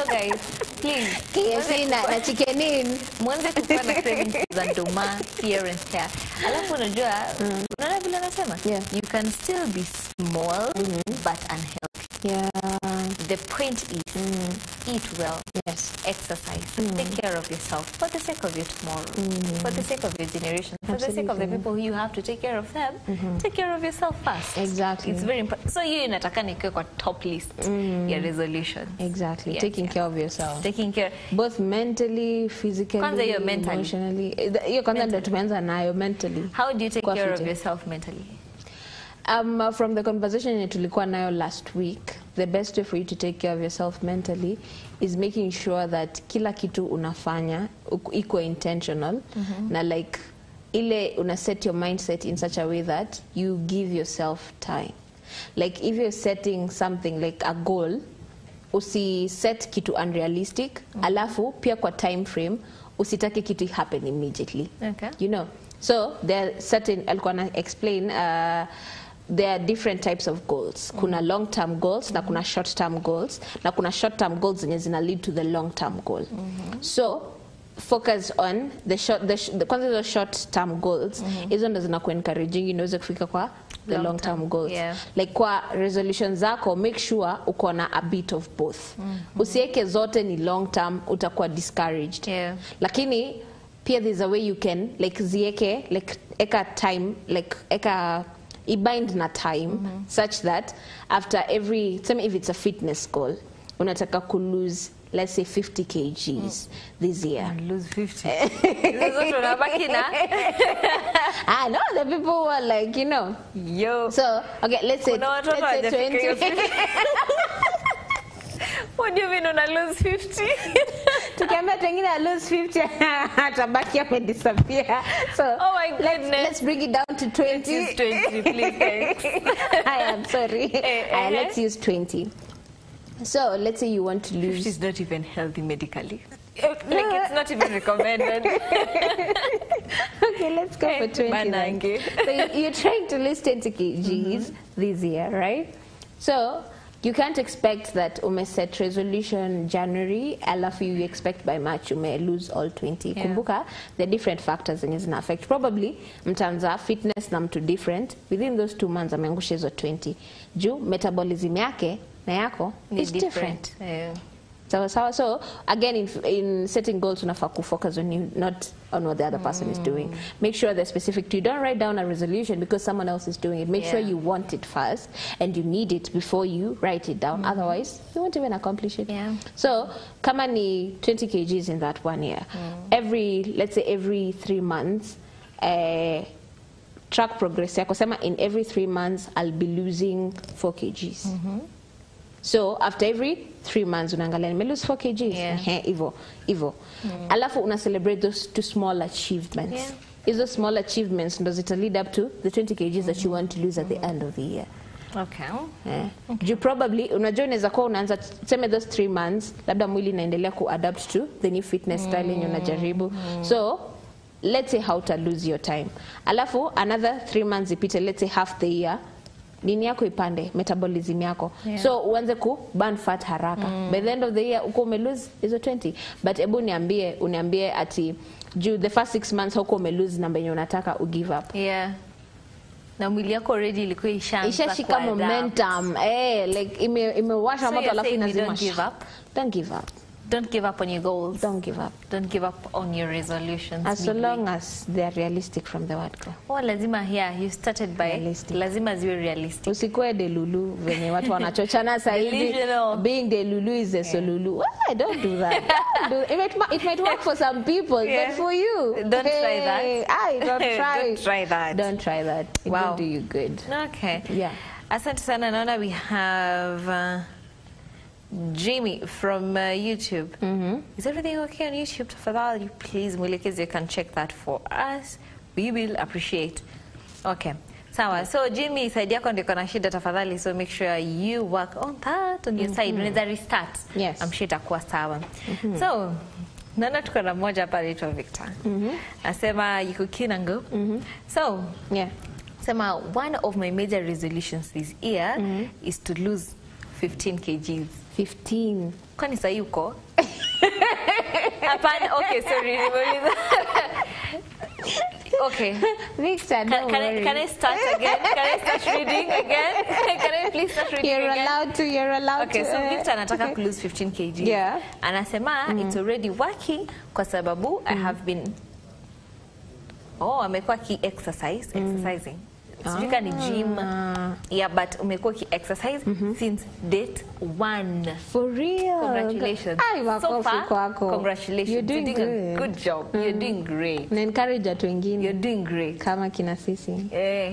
guys please yes na chicken in mwanze kuwa na cravings za ndoma here and there. Alafu unajua unaona vile nasema you can still be small but unhealthy. Yeah. The point is eat well, exercise, take care of yourself for the sake of your tomorrow, for the sake of your generation, for the sake of the people who you have to take care of them. Take care of yourself first. Exactly. It's very important. So you inataka nikiwe kwa top list your resolution. Exactly. Yes, taking care of yourself. Taking care both mentally, physically, emotionally. Hiyo kwanza ndio tumeanza nayo mentally. How do you take care of yourself mentally? From the conversation tulikuwa nayo last week, the best way for you to take care of yourself mentally is making sure that kila kitu unafanya iko intentional na like ile una set your mindset in such a way that you give yourself time. Like if you're setting something like a goal, usi set kitu unrealistic, alafu pia kwa time frame usitake kitu happen immediately. Okay. You know. So there are certain alikuwa na explain there are different types of goals. Kuna long-term goals na kuna short-term goals na kuna short-term goals zenye zina lead to the long-term goal. So focus on the short-term goals. Hizo ndo zina encouraging inaweza kufika kwa the long-term goals. Like kwa resolutions zako make sure uko na a bit of both. Usiweke zote ni long-term utakuwa discouraged. Lakini pia there's a way you can like zieke like eka time like eka bind na time such that after every time if it's a fitness goal unataka ku lose let's say 50 kgs this year. Lose 50. No, the people who are like, you know. Yo. So, okay, let's say 20. What do you mean una lose 50? Tukiambia tengine I lose 50 atabaki amedisappear. So oh my goodness. Let's bring it down to 20. Let's use 20 please. Thanks. I am sorry. Let's use 20. So let's say you want to lose. 50 is not even healthy medically. Like it's not even recommended. Okay, let's go for 20 then. So you're trying to lose 20 kgs this year, right? So you can't expect that set resolution January, alafu you expect by March you may lose all 20. Yeah. Kumbuka, the different factors zenye zina affect. Probably, mtanza fitness na mtu different. Within those 2 months, ameangusha hizo 20. Juu, metabolism yake na yako is different. Yeah. So again, in setting goals, unafaa focus on you, not on what the other person is doing. Make sure they're specific to you. Don't write down a resolution because someone else is doing it. Make sure you want it first and you need it before you write it down. Otherwise, you won't even accomplish it. Yeah. So, kama ni 20 kgs in that 1 year. Let's say every 3 months, track progress. Kusema in every 3 months, I'll be losing 4 kgs. So after every 3 months unaangalia nime lose 4 kgs. Hivyo. Alafu una celebrate those 2 small achievements. Yeah. Those small achievements ndo zita lead up to the 20 kgs that you want to lose at the end of the year. Okay. You probably unajua unaweza kuwa unaanza tuseme those 3 months labda mwili inaendelea kuadapt to the new fitness style yenye unajaribu. So let's say how to lose your time. Alafu another 3 months ipite, let's say half the year. Nini yako ipande, metabolism yako. Yeah. So uanze ku burn fat haraka. By the end of the year uko ume lose hizo 20. But ebu uniambie ati the first 6 months huko ume lose namba yenye unataka u give up. Yeah. Na mwili yako already ilikuwa ishashika momentum. Like imewasha moto alafu lazima don't give up. Don't give up. Don't give up on your goals. Don't give up. Don't give up on your resolutions. As long as they are realistic from the word go. Oh, lazima here you started by realistic. Lazima ziwe realistic. Usikue delulu venye watu wanachochana sasa hivi. Being delulu is a solulu. Don't do that. It might work for some people, but for you, don't try that. Don't try. Don't try that. Don't try that. It won't do you good. Okay. Yeah. Asante sana, naona we have Jimmy from YouTube. Is everything okay on YouTube? Tafadhali, please, mwelekezi, you can check that for us. We will appreciate. Okay. Sawa. So Jimmy, side yako ndiko na shida tafadhali, so make sure you work on that on your side. Unaweza restart. Yes. I'm sure itakuwa sawa. So, naona tuko na mmoja hapa anaitwa Victor. Asema yuko Kinango. So, yeah. Sema one of my major resolutions this year is to lose 15 kgs. 15. Kwani sasa yuko? Hapana, okay, sorry. Okay. Victor, can I start again? Can I start reading again? Can I please start reading again? You're allowed to. Okay, so Victor anataka lose 15 kg. Yeah. Anasema it's already working kwa sababu I have been amekuwa exercising. Sijui ni gym. Yeah, but umekuwa exercise since date 1. For real? Congratulations. So far, congratulations. You're doing a good job. You're doing great. Na encourage watu wengine. You're doing great. Kama kina sisi.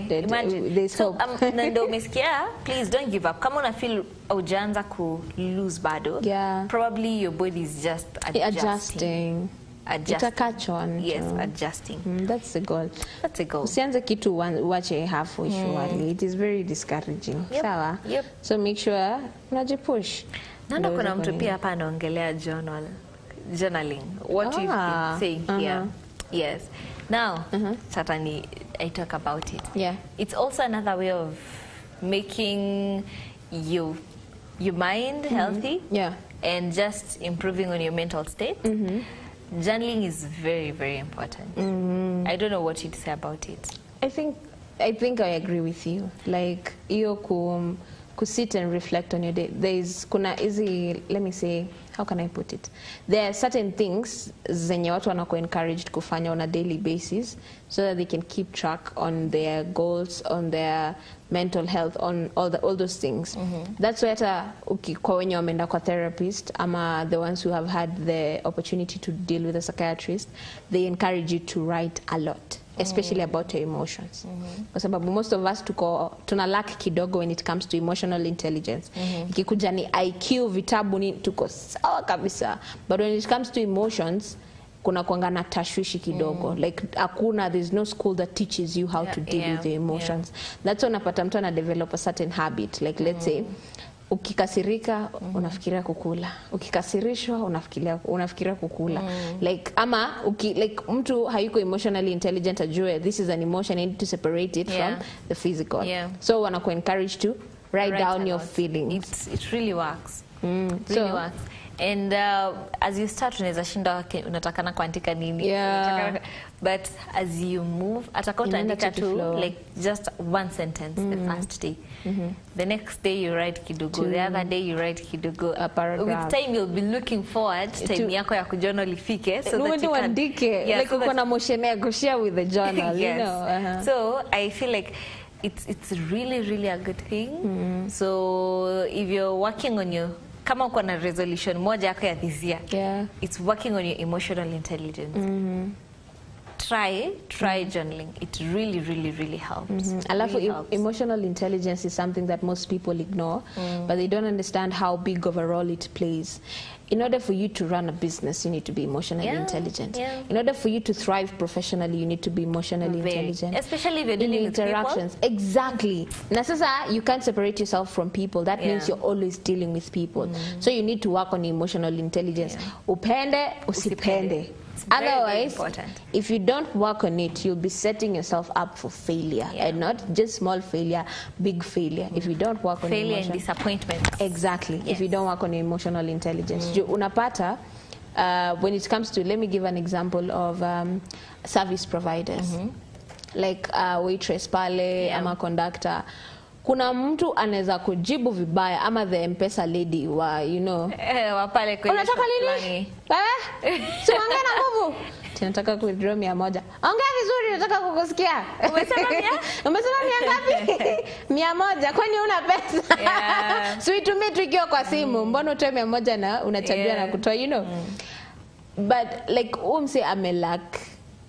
Imagine. There's hope. Na ndio umesikia, please don't give up. Kama una feel ujaanza ku lose bado, probably your body is just adjusting. It'll catch on. Yes, adjusting. That's the goal. That's a goal. Usianze kitu wache halfway surely. It is very discouraging. Sawa? Yep. So make sure unajipush. Nanda kuna mtu pia hapa anaongelea journaling. What you've been saying here. Yes. Now, certainly I talk about it. Yeah. It's also another way of making your mind healthy. Yeah. And just improving on your mental state. Journaling is very, very important. I don't know what you'd say about it. I think I agree with you. Like, you could sit and reflect on your day. There's kuna easy, let me say, how can I put it? There are certain things zenye watu wanako encouraged kufanya on a daily basis so that they can keep track on their goals, on their mental health, on all those things. That's why kwa wenye wameenda kwa therapist ama the ones who have had the opportunity to deal with a psychiatrist, they encourage you to write a lot, especially about your emotions. Kwa sababu most of us tuna lack kidogo when it comes to emotional intelligence. Ikikuja ni IQ, vitabu ni tuko sawa kabisa. But when it comes to emotions, kuna kuanga na tashwishi kidogo. Like there's no school that teaches you how to deal with your emotions. That's when unapata mtu ana develop a certain habit. Like let's say ukikasirika unafikiria kukula, ukikasirishwa unafikiria kukula. Like ama like mtu hayuko emotionally intelligent ajue this is an emotion, I need to separate it from the physical. So wanaku encourage to write down your feelings. It really works. Really works. And as you start unaweza shinda unatakana kuandika nini, but as you move atakota andika tu like just one sentence the first day, the next day you write kidogo, the other day you write kidogo, a paragraph. With time you'll be looking forward time yako ya kujournal ifike, so that you can andike like uko na motion ya share with the journal. You know. So I feel like it's really a good thing. So if you're working on your kama uko na resolution moja yako ya this year, it's working on your emotional intelligence. Try journaling. It really helps. Alafu emotional intelligence is something that most people ignore, but they don't understand how big of a role it plays. In order for you to run a business, you need to be emotionally intelligent. In order for you to thrive professionally, you need to be emotionally intelligent. Especially if you're dealing with interactions. People. Exactly. Na sasa, you can't separate yourself from people. That means you're always dealing with people. So you need to work on emotional intelligence. Upende, usipende. Otherwise, if you don't work on it, you'll be setting yourself up for failure, and not just small failure, big failure. If you don't work on failure and disappointment. Exactly. If you don't work on your emotional intelligence, unapata. When it comes to, let me give an example of service providers, like waitress pale, ama conductor. Kuna mtu anaweza kujibu vibaya, ama the M-Pesa lady wa wapale kwenye unataka nini? Si ongea na nguvu. Tunataka withdraw 100. Ongea vizuri, nataka kukusikia. Umesema 100? Umesema 100 ngapi? 100. Kwani una pesa? Si utumie tu ikiwa kwa simu. Mbona utoe 100 na unachagua na kutoa, But like say amelack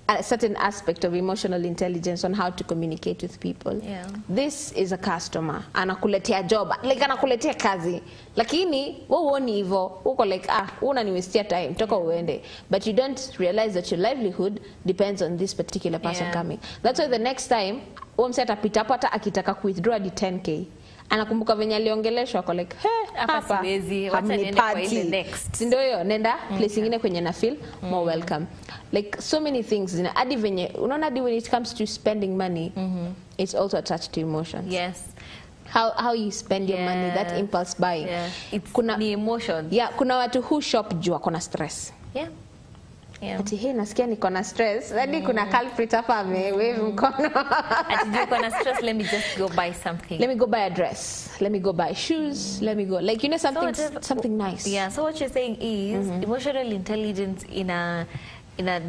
a certain aspect of emotional intelligence on how to communicate with people. This is a customer. Anakuletea job. Like anakuletea kazi. Lakini, uoni hivyo. Uko like, unaniwestia time. Toka uende. But you don't realize that your livelihood depends on this particular person coming. That's why the next time, mse atapita hapo hata akitaka withdraw di 10K. Anakumbuka venye aliongeleshwa ako like, hapa siwezi, wacha niende kwa ile next. Ndio hiyo, nenda place ingine kwenye na feel more welcome. Like so many things, hadi venye unaona hadi when it comes to spending money, it's also attached to emotions. Yes. How you spend your money, that impulse buying. It's the emotion. Kuna watu who shop juu wako na stress. Ati hii nasikia niko na stress. Hadi kuna culprit hapa amewave mkono. Ati niko na stress, let me just go buy something. Let me go buy a dress. Let me go buy shoes. Let me go like something nice. Yeah, so what you're saying is emotional intelligence in a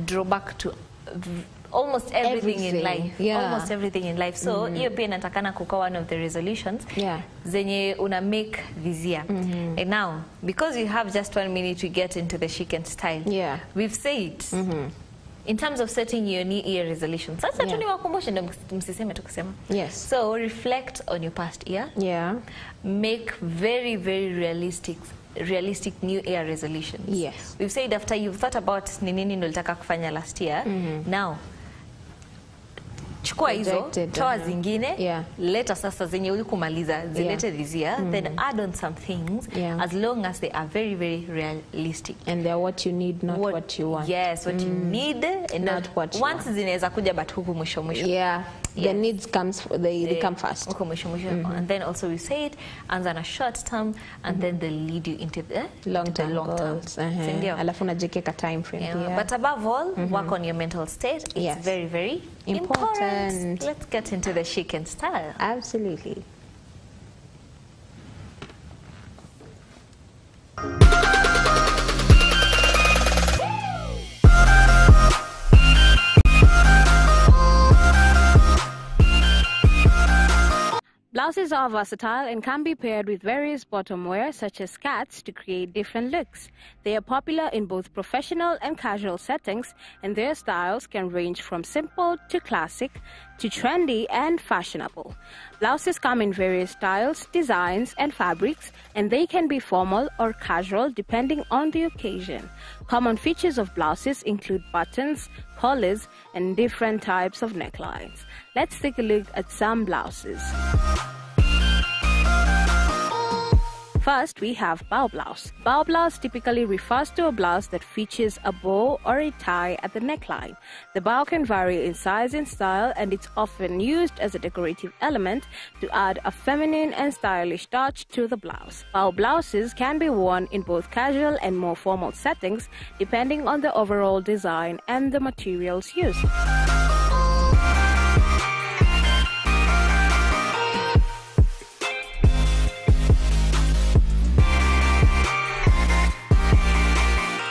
drawback to almost everything in life. Almost everything in life. So hiyo pia natakana kuwa one of the resolutions zenye una make this year. And now, because you have just 1 minute to get into the chic and style, we've said in terms of setting your new year resolutions. Sasa tuniwakumbushe ndio msiseme tukisema. So reflect on your past year. Make very realistic new year resolutions. We've said after you've thought about ni nini nilitaka kufanya last year, now chukua hizo, toa zingine, leta sasa zenye ulikumaliza, zilete this year, then add on some things, as long as they are very realistic. And they are what you need, not what you want. Yes, what you need, and not what you want. Once zinaweza kuja, but huku mwisho. The needs they come first. Huku mwisho. And then also we say it, anza na short term, and then they lead you into the long term goals. Alafu najekeka time frame. But above all, work on your mental state. It's very important. Let's get into the chic and style. Absolutely. Blouses are versatile and can be paired with various bottom wear such as skirts to create different looks. They are popular in both professional and casual settings, and their styles can range from simple to classic to trendy and fashionable. Blouses come in various styles, designs, and fabrics, and they can be formal or casual depending on the occasion. Common features of blouses include buttons, collars, and different types of necklines. Let's take a look at some blouses. First, we have bow blouse. Bow blouse typically refers to a blouse that features a bow or a tie at the neckline. The bow can vary in size and style, and it's often used as a decorative element to add a feminine and stylish touch to the blouse. Bow blouses can be worn in both casual and more formal settings, depending on the overall design and the materials used.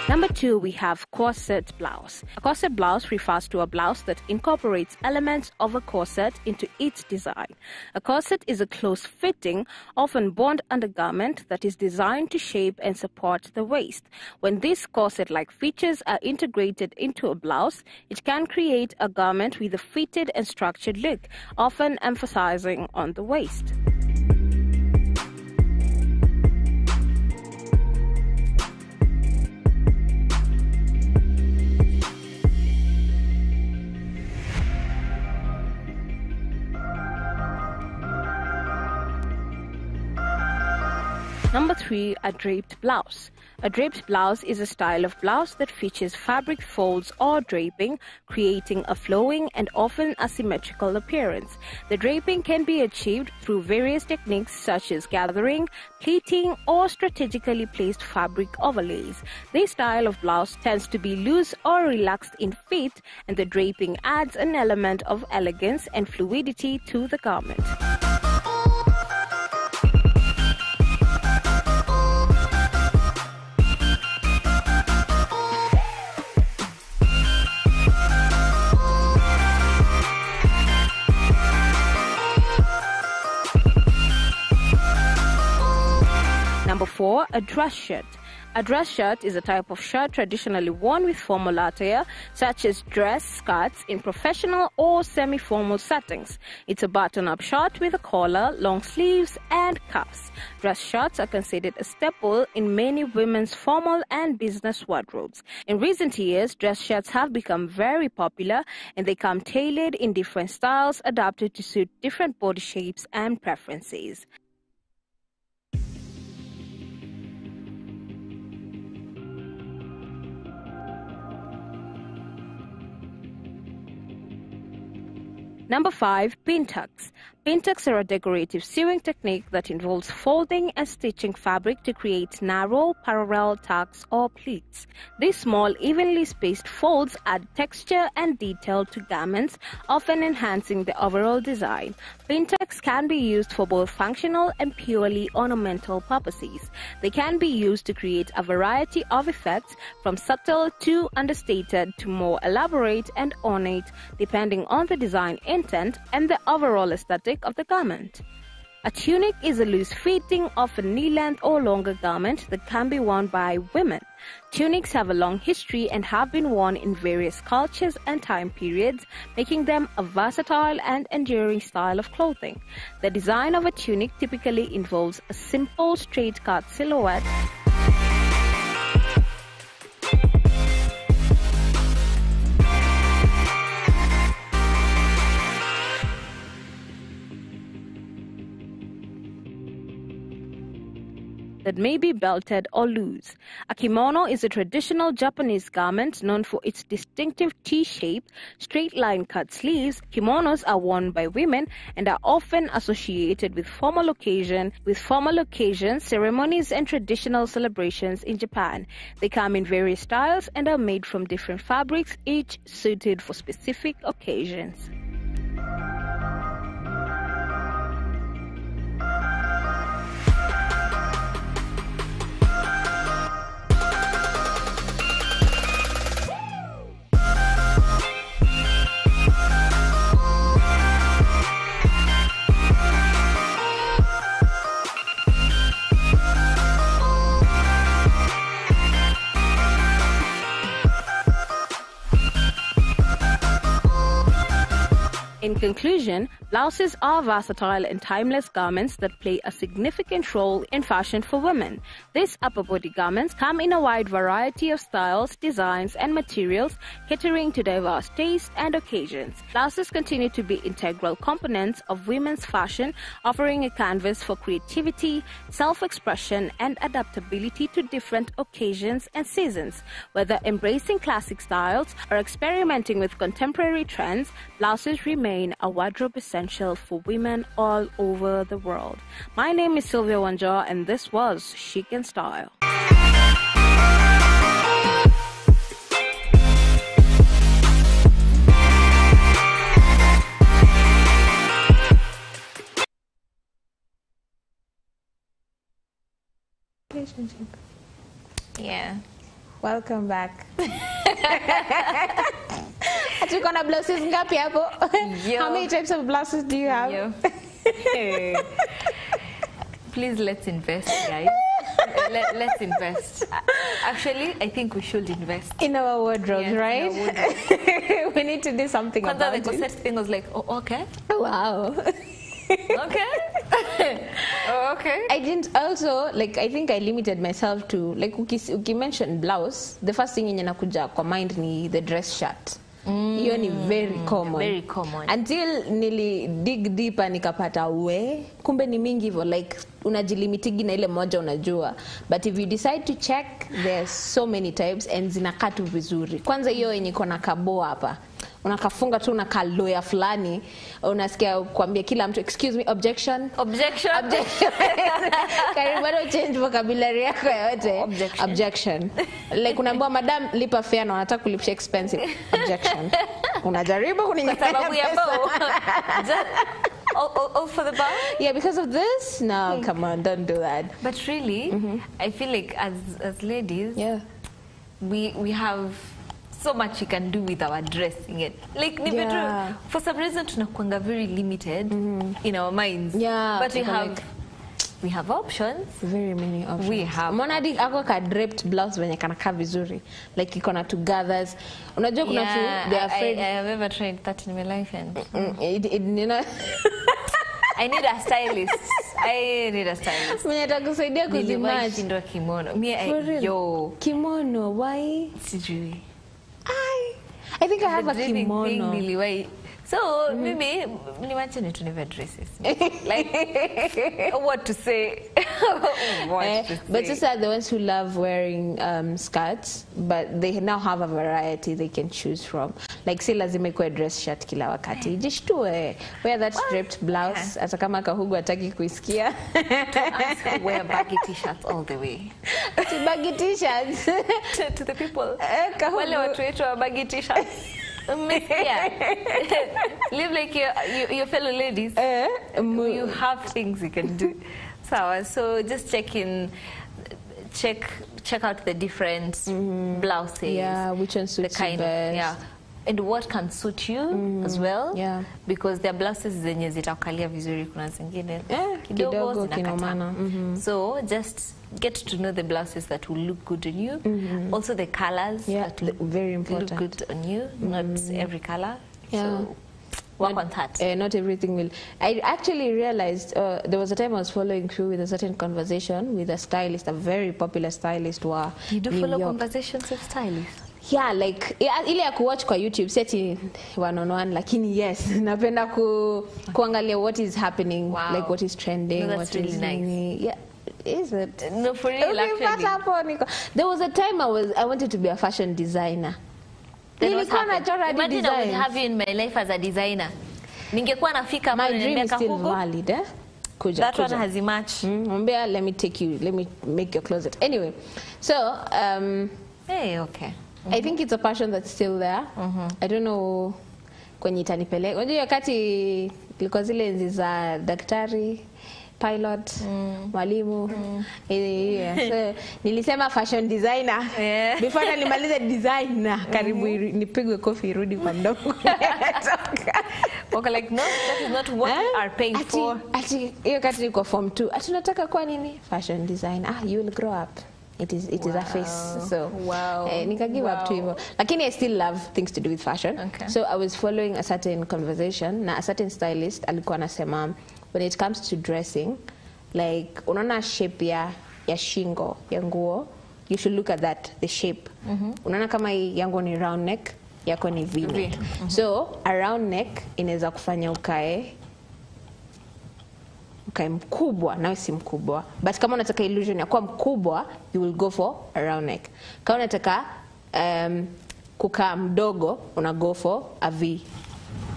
Number 2, we have corset blouse. A corset blouse refers to a blouse that incorporates elements of a corset into its design. A corset is a close-fitting, often bond undergarment that is designed to shape and support the waist. When these corset-like features are integrated into a blouse, it can create a garment with a fitted and structured look, often emphasizing on the waist. Number 3, a draped blouse. A draped blouse is a style of blouse that features fabric folds or draping, creating a flowing and often asymmetrical appearance. The draping can be achieved through various techniques such as gathering, pleating, or strategically placed fabric overlays. This style of blouse tends to be loose or relaxed in fit, and the draping adds an element of elegance and fluidity to the garment. Number 4, a dress shirt. A dress shirt is a type of shirt traditionally worn with formal attire, such as dress skirts in professional or semi-formal settings. It's a button-up shirt with a collar, long sleeves, and cuffs. Dress shirts are considered a staple in many women's formal and business wardrobes. In recent years, dress shirts have become very popular, and they come tailored in different styles adapted to suit different body shapes and preferences. Number 5, pin tucks. Pin tucks are a decorative sewing technique that involves folding and stitching fabric to create narrow, parallel tucks or pleats. These small, evenly spaced folds add texture and detail to garments, often enhancing the overall design. Pin tucks can be used for both functional and purely ornamental purposes. They can be used to create a variety of effects, from subtle to understated to more elaborate and ornate, depending on the design intent and the overall aesthetic of the garment. A tunic is a loose-fitting, often knee-length or longer garment that can be worn by women. Tunics have a long history and have been worn in various cultures and time periods, making them a versatile and enduring style of clothing. The design of a tunic typically involves a simple, straight-cut silhouette that may be belted or loose. A kimono is a traditional Japanese garment known for its distinctive T-shape, straight-line cut sleeves. Kimonos are worn by women and are often associated with formal occasions, ceremonies, and traditional celebrations in Japan. They come in various styles and are made from different fabrics, each suited for specific occasions. In conclusion, blouses are versatile and timeless garments that play a significant role in fashion for women. These upper body garments come in a wide variety of styles, designs, and materials, catering to diverse tastes and occasions. Blouses continue to be integral components of women's fashion, offering a canvas for creativity, self-expression, and adaptability to different occasions and seasons. Whether embracing classic styles or experimenting with contemporary trends, blouses remain a wardrobe essential for women all over the world. My name is Sylvia Wanja, and this was Chic and Style. Yeah. Welcome back. Tuko na blouses ngapi hapo? How many types of blouses do you have? Please, let's invest, guys. Let's invest. Actually, I think we should invest In our wardrobes, Yes, right? in our wardrobe. We need to do something Because about the it. corset thing was like, oh, okay. Wow. Okay. Oh, okay. I didn't also, like, I think I limited myself to, like, uki mention blouse, the first thing yenye nakuja kwa mind ni the dress shirt. Hiyo ni very common. Very common. Until nili dig deeper nikapata kumbe ni mingi hivyo, like unajilimitigi na ile moja unajua. But if you decide to check, there's so many types and zinakaa tu vizuri. Kwanza hiyo yenye iko na kabo hapa, unakafunga tu na kaloya fulani, unasikia kuambia kila mtu excuse me, objection. Karibuni change vocabulary yako yote. Objection. Like unaambiwa madam lipa fare na unataka kulipisha expensive. Objection. Unajaribu kuninyang'anya pesa. All for the bar? Yeah, because of this? No, come on, don't do that. But really, I feel like as ladies, we have so much you can do with our dressing it. Like, for some reason, tunakuanga very limited in our minds. Yeah, but we have options. Very many options. We have. Monadi ako ka draped blouse venye kanaka vizuri. Like iko na two gathers. Unajua kuna tu they are afraid. I have ever tried that in my life, and you know. I need a stylist. I need a stylist. Mwenye atakusaidia kuzimatch. Niliwahi kimono. Kimono, why? Sijui. I think I have a kimono. So maybe to never dresses. Like what to say? But these are the ones who love wearing skirts, but they now have a variety they can choose from. Like si lazima ikuwe dress shirt kila wakati. Jishtue wear that draped blouse hata kama kahugu hataki kuisikia. Wear baggy t-shirts all the way. Baggy t-shirts to the people. Wale watu wetu wa baggy t-shirts. Live like your fellow ladies. You have things you can do. So just check out the different blouses. Yeah, which one suits you best. And what can suit you as well. Yeah. Because there are blouses zenye zitakalia vizuri, kuna zingine kidogo kinamana. So just get to know the blouses that will look good on you. Also the colors that very important. look good on you. Not every color. Yeah. So work on that. Not everything will. I actually realized there was a time I was following through with a certain conversation with a stylist, a very popular stylist. You do follow conversations with stylists? Yeah, like ile ya kuwatch kwa YouTube seti one on one, lakini yes, napenda kuangalia what is happening, like what is trending, no, that's what really is nice. Yeah. Is it? No, for real, actually. There was a time I wanted to be a fashion designer. Imagine I would have you in my life as a designer. Ningekuwa nafika my dream is still valid, eh? That one has a match. Let me make your closet. Anyway, so hey, okay. I think it's a passion that's still there. I don't know kwenye itanipeleka. Unajua wakati ilikuwa zile enzi za daktari, pilot, mwalimu. So nilisema fashion designer. Before nilimaliza designer, karibu nipigwe kofi irudi kwa mdomo. Okay, like no, that is not what we are paying for. Ati hiyo kati niko form 2. Ati unataka kuwa nini? Fashion designer. You will grow up. It is a face. So nika give up to him. Lakini I still love things to do with fashion. Okay. So I was following a certain conversation na a certain stylist alikuwa anasema when it comes to dressing, like unaona shape ya shingo ya nguo, you should look at the shape. Unaona kama hii yangu ni round neck, yako ni V-neck. So a round neck inaweza kufanya ukae mkubwa, nawe si mkubwa. But kama unataka illusion ya kuwa mkubwa, you will go for a round neck. Kama unataka kukaa mdogo, una go for a V.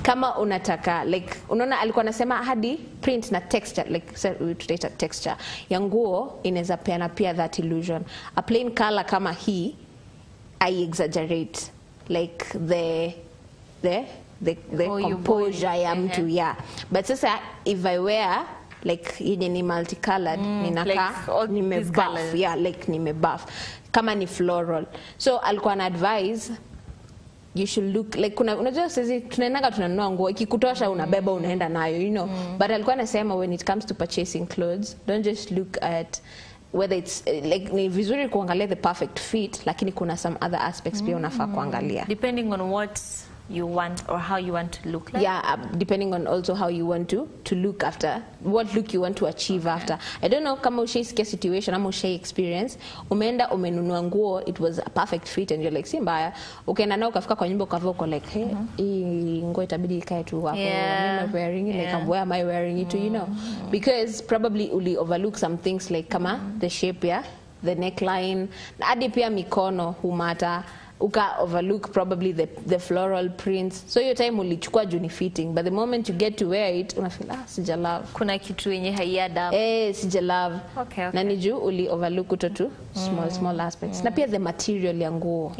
Kama unataka, like, unaona alikuwa anasema hadi print na texture, like tutaita texture ya nguo inaweza peana pia that illusion. A plain color kama hii, I exaggerate like the composure ya mtu, yeah. But sasa if I wear like yenye ni multicolored, ninaka nimebuff, yeah, like nimebuff kama ni floral. So alikuwa na advise you should look like unajua sisi tunaendaga tunanunua nguo ikikutosha unabeba unaenda nayo, you know. But alikuwa anasema when it comes to purchasing clothes, don't just look at whether it's like ni vizuri kuangalia the perfect fit, lakini kuna some other aspects pia unafaa kuangalia depending on what you want or how you want to look like. Yeah, depending on also how you want to look after, what look you want to achieve after. I don't know kama ushaisikia situation ama ushai experience umeenda umenunua nguo, it was a perfect fit and you're like si mbaya, ukaenda nao ukafika kwa nyumba ukavaa uko like hey, hii nguo itabidi ikae tu hapo, I'm wearing it, like where am I wearing it to, you know, because probably uli overlook some things like kama the shape ya the neckline, hadi pia mikono humata, uka overlook probably the floral prints. So your time ulichukua juu ni fitting, but the moment you get to wear it unafeel sija love, kuna kitu yenye haiada sija love. Okay. Na ni juu uli overlook utotu small aspects. Na pia the material ya nguo,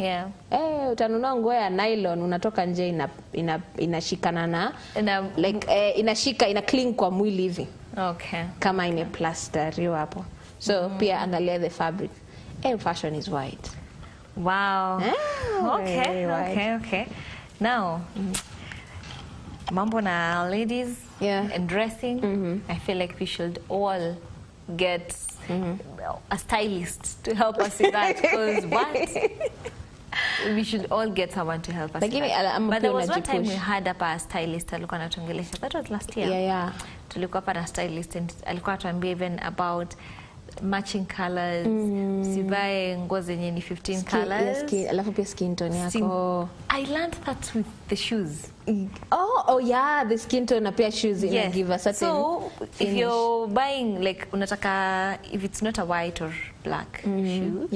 utanunua nguo ya nylon unatoka nje inashikana na like inashika ina cling kwa mwili hivi, kama ine plasteriwa hapo. So pia angalia the fabric. Fashion is white. Wow. Okay. Now, mambo na ladies and dressing, I feel like we should all get a stylist to help us with that, because we should all get someone to help us with that. But there was one time we had up a stylist alikuwa anatuongelesha, that was last year. Tulikuwa hapa na stylist and alikuwa anatuambia even about matching colors, sivae nguo zenye ni 15 colors. Alafu pia skin tone yako. I learned that with the shoes. Oh yeah, the skin tone na pia shoes give a certain so finish. If you're buying like unataka, if it's not a white or black shoe,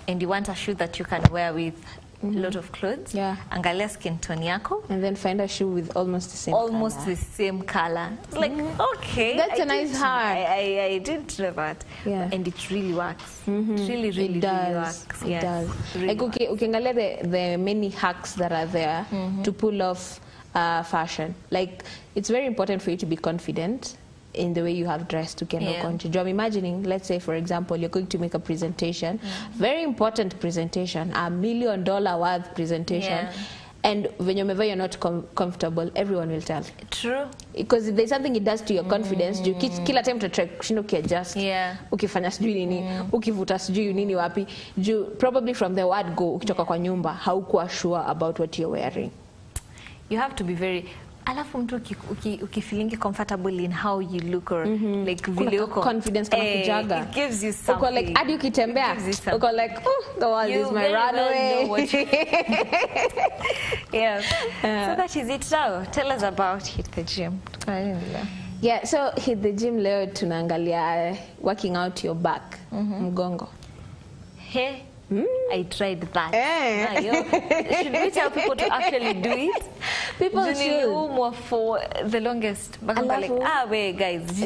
and you want a shoe that you can wear with a lot of clothes, angalia skin tone yako, and then find a shoe with almost the same color. It's like, okay, that's a nice hack. I didn't know that, and it really works. It really works. It does. Really like ukiangalia the many hacks that are there to pull off fashion. Like it's very important for you to be confident in the way you have dressed to get I'm imagining, let's say for example, you're going to make a presentation, very important presentation, $1 million worth presentation, and when you're not comfortable, everyone will tell. True. Because if there's something it does to your confidence, kila time utatry kushinda ukiadjust, ukifanya sijui nini, ukivuta sijui nini wapi, probably from the word go, ukitoka kwa nyumba, haukuwa sure about what you're wearing. You have to be very, alafu mtu ukifeeling comfortable in how you look or like vile uko confidence kama kujaga, it gives you something. Uko like hadi ukitembea uko like the world is my runway. So that is it now. Tell us about Hit the Gym. Yeah, so Hit the Gym leo tunaangalia working out your back, mgongo. Hey, I tried that. Should we tell people to actually do it? People should. For the longest. Like, wait, guys.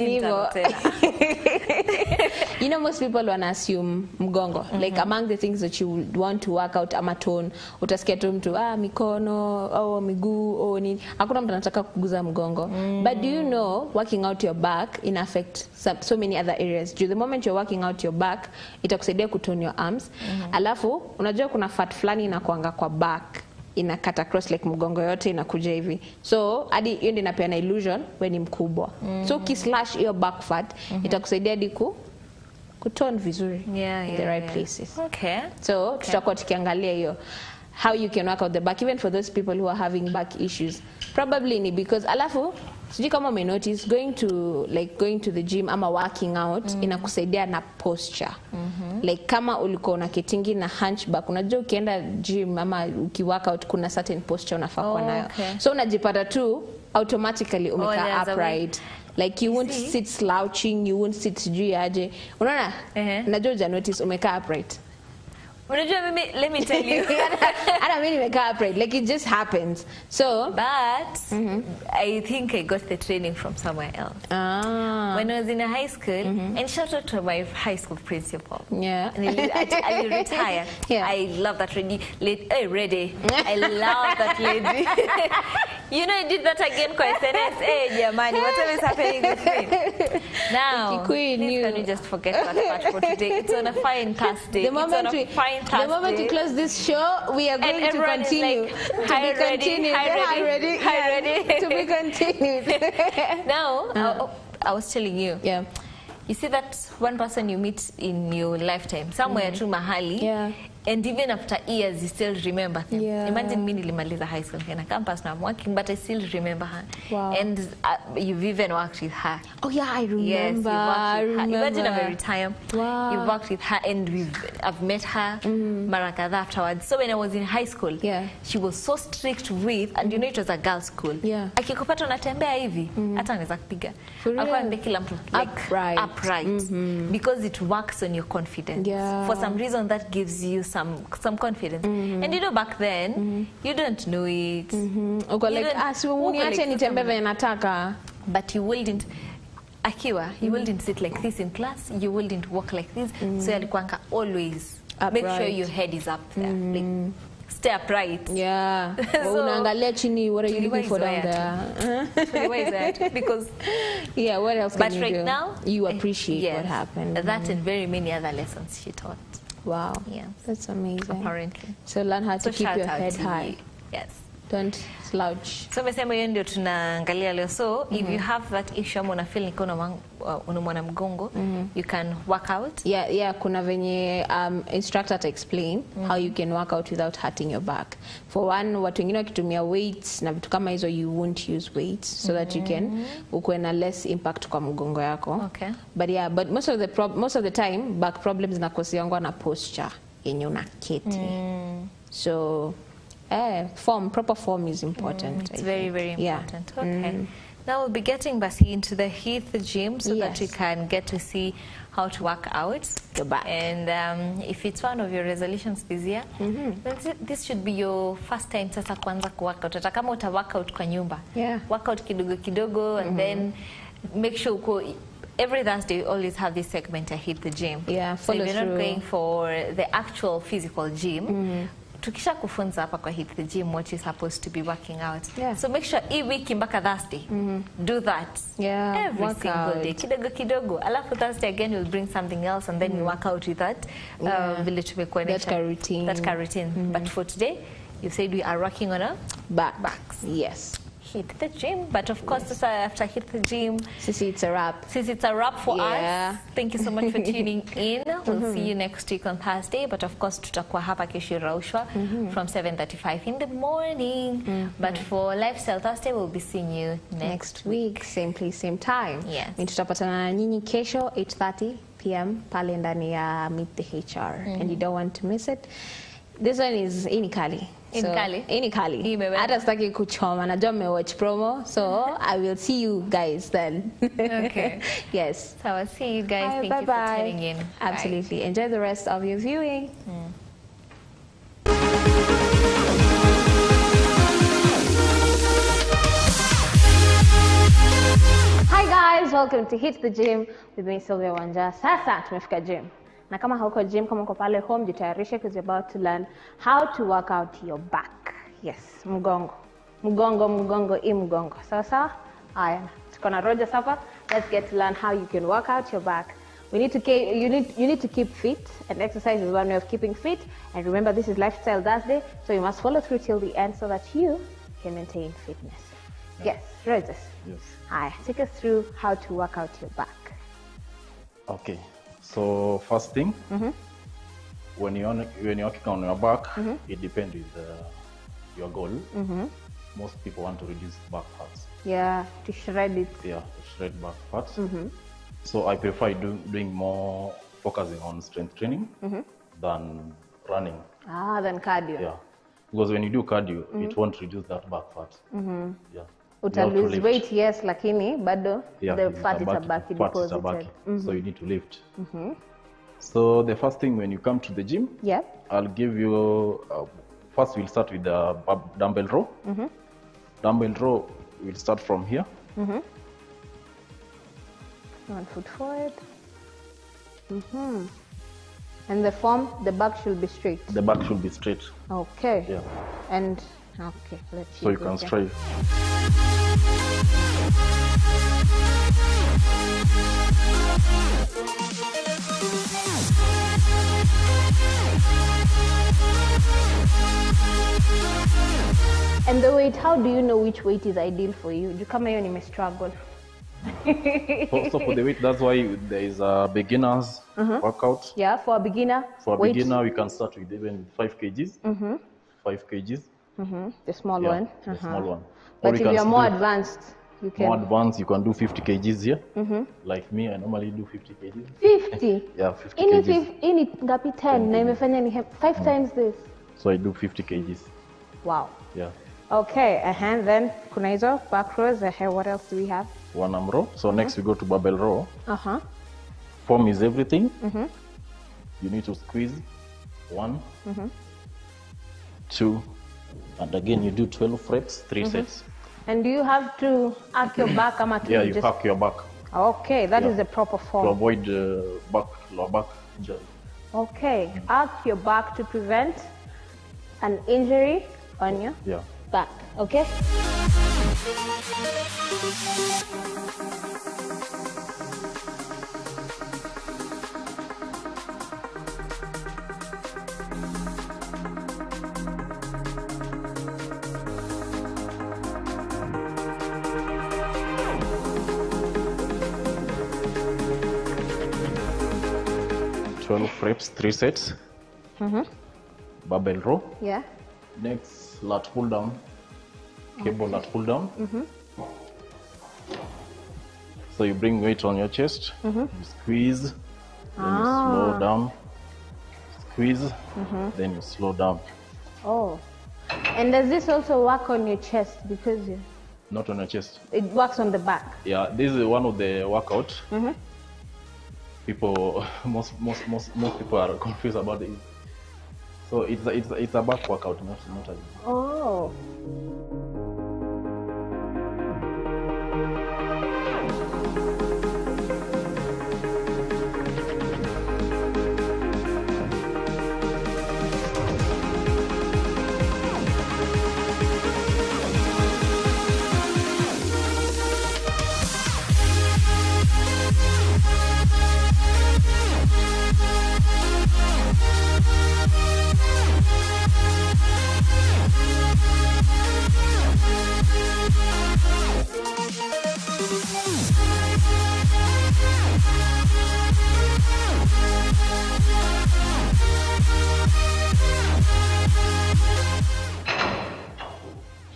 You know, most people wanna assume mgongo. Like among the things that you would want to work out ama tone, utasikia tu mtu mikono, miguu, nini. Hakuna mtu anataka kuguza mgongo. But do you know working out your back in affect so many other areas? The moment you're working out your back, itakusaidia kutone your arms. Alafu unajua kuna fat flani inakuanga kwa back, inakata cross like mgongo yote inakuja hivi. So hadi hiyo ndio inapeana illusion when ni mkubwa. So ukislash your back fat itakusaidia hadi kutone vizuri in the right places. Okay. So tutakuwa tukiangalia hiyo how you can work out the back, even for those people who are having back issues. Probably ni because alafu sijui kama ume notice going to the gym ama working out inakusaidia na posture. Like kama ulikuwa unaketingi na hunchback, unajua ukienda gym ama ukiwork out kuna certain posture unafaa kuwa nayo. So unajipata tu automatically umekaa upright. Like you won't sit slouching, you won't sit sijui aje. Unaona? Unajua uja notice umekaa upright. Unajua mimi, let me tell you. I don't mean make up right. Like it just happens. So, but I think I got the training from somewhere else. When I was in a high school, and shout out to my high school principal. Yeah. And I retired. Yeah. I love that lady. I love that lady. You know, I did that again for SNS. Hey, Jamani, whatever is happening with me. Now, please can you just forget that part for today? It's on a fine Thursday. The moment we close this show, we are going to continue. Hi, ready. To be continued. Now, I was telling you. Yeah. You see that one person you meet in your lifetime, somewhere through mahali, and even after years, you still remember them. Yeah. Imagine me nilimaliza high school in a campus now I'm working, but I still remember her. Wow. And you've even worked with her. Oh yeah, I remember. Yes, you worked with her. Imagine I'm every time. Wow. You've worked with her, and I've met her mara kadhaa afterwards. So when I was in high school, she was so strict with, and you know it was a girls' school. Yeah. Akikupata unatembea hivi, hata anaweza kupiga. Alikuwa anambia kila mtu upright. Because it works on your confidence. Yeah. For some reason that gives you some confidence. And you know back then, you don't know it. Uko like, uniache nitembe venye nataka. But you wouldn't, akiwa, you wouldn't sit like this in class, you wouldn't walk like this. So yalikuanga always, make sure your head is up there. Like, stay upright. Yeah. Unaangalia chini, what are you looking for down there? Why is that? Because what else can you do? But right now, you appreciate what happened. That and very many other lessons she taught. Wow. Yeah. That's amazing. Apparently. So learn how to keep your head high. You. Yes. Don't slouch. So mesema hiyo ndio tunaangalia leo. So if you have that issue ama una feel niko na mgongo, you can work out. Yeah, kuna venye instructor to explain how you can work out without hurting your back. For one, watu wengine wakitumia weights na vitu kama hizo, you won't use weights so that you can ukuwe na less impact kwa mgongo yako. Okay. But most of the time back problems zinakosiangwa na posture yenye unaketi. So proper form is important. It's very, very important. Yeah. Okay. Now we'll be getting Basi into the Heath gym so that we can get to see how to work out your back. And if it's one of your resolutions this year, this should be your first time sasa kuanza ku-work out. Hata kama uta work out kwa nyumba. Work out kidogo and then make sure every Thursday you always have this segment to Hit the Gym. Yeah, so if you're not going for the actual physical gym, tukisha kufunza hapa kwa Hit the Gym what you're supposed to be working out. So make sure hii wiki mpaka Thursday do that. Every single day kidogo. Alafu Thursday again you'll bring something else and then you work out with that. Vile tumekuonesha that routine. But for today you said we are working on our backs. Yes. Hit the gym, but of course after Hit the Gym, Sisi, it's a wrap. Since it's a wrap for us, thank you so much for tuning in. We'll see you next week on Thursday, but of course tutakuwa hapa kesho Raushwa from 7:35 in the morning. But for Lifestyle Thursday, we'll be seeing you next week. Same place, same time. Yes. Tutapatana na nyinyi kesho 8:30 p.m. pale ndani ya Meet the HR, and you don't want to miss it. This one is inikali. Inikali. Hata sitaki kuchoma. Najua mmewatch promo. So I will see you guys then. Okay. Yes. So I'll see you guys. Thank you for tuning in. Absolutely. Bye. Enjoy the rest of your viewing. Hi guys, welcome to Hit the Gym with me Sylvia Wanja. Sasa tumefika gym. Na kama hauko gym, kama uko pale home, jitayarishe because you're about to learn how to work out your back. Yes, mgongo. Sawa. Aya, tuko na Roger hapa. Let's get to learn how you can work out your back. You need to keep fit, and exercise is one way of keeping fit. And remember, this is Lifestyle Thursday, so you must follow through till the end so that you can maintain fitness. Yes, Roger. Yes. Aya, take us through how to work out your back. Okay. So first thing, when you're working on your back, it depends with your goal. Most people want to reduce back fats. Yeah, to shred it. Yeah, shred back fats. So I prefer doing more focusing on strength training than running. Than cardio. Yeah, because when you do cardio, it won't reduce that back fat. Yeah. Uta lose weight, yes, lakini bado the fat is itabaki deposited. So you need to lift. So the first thing when you come to the gym, I'll give you, first we'll start with the dumbbell row. Dumbbell row, we'll start from here. 1 foot forward. And the form, the back should be straight. The back should be straight. Okay. Yeah. And, okay, let's see. So you can strive. And the weight, how do you know which weight is ideal for you? You come here and you may struggle. So for the weight, that's why there is a beginner's workout. Yeah, for a beginner. For a beginner, we can start with even 5 kgs. 5 kgs. The small one. The small one. But if you're more advanced, you can. More advanced, you can do 50 kgs here. Like me, I normally do 50 kgs. 50? Yeah, 50 kgs. Ini ngapi 10 na imefanya ni 5 times this. So I do 50 kgs. Wow. Yeah. Okay, then kuna hizo back rows. What else do we have? One arm row. So next we go to barbell row. Form is everything. You need to squeeze 1, 2, and again you do 12 reps, 3 sets. And do you have to arc your back? Yeah, you arc your back. Okay, that is the proper form. To avoid lower back injury. Okay, arc your back to prevent an injury on your back. Okay. Reps, 3 sets. Barbell row. Yeah. Next, lat pull down. Cable lat pull down. So you bring weight on your chest. You squeeze. Then you slow down. Squeeze. Then you slow down. Oh. And does this also work on your chest? Because not on your chest. It works on the back. Yeah, this is one of the workout. People, most people are confused about it. So it's a back workout, not a. Oh.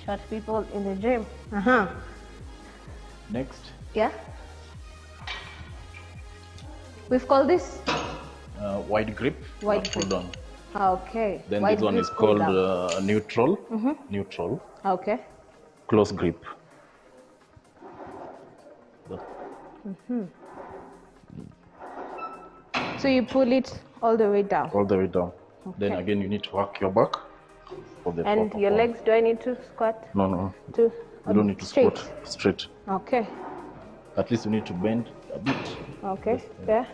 Short people in the gym. Next. Yeah. We've called this wide grip. Wide pull down. Okay. Then wide this one is called neutral. Neutral. Okay. Close grip. So you pull it all the way down. All the way down. Okay. Then again you need to work your back. And your legs, do I need to squat? No. You don't need to squat. Straight. Okay. At least you need to bend a bit. Okay, there.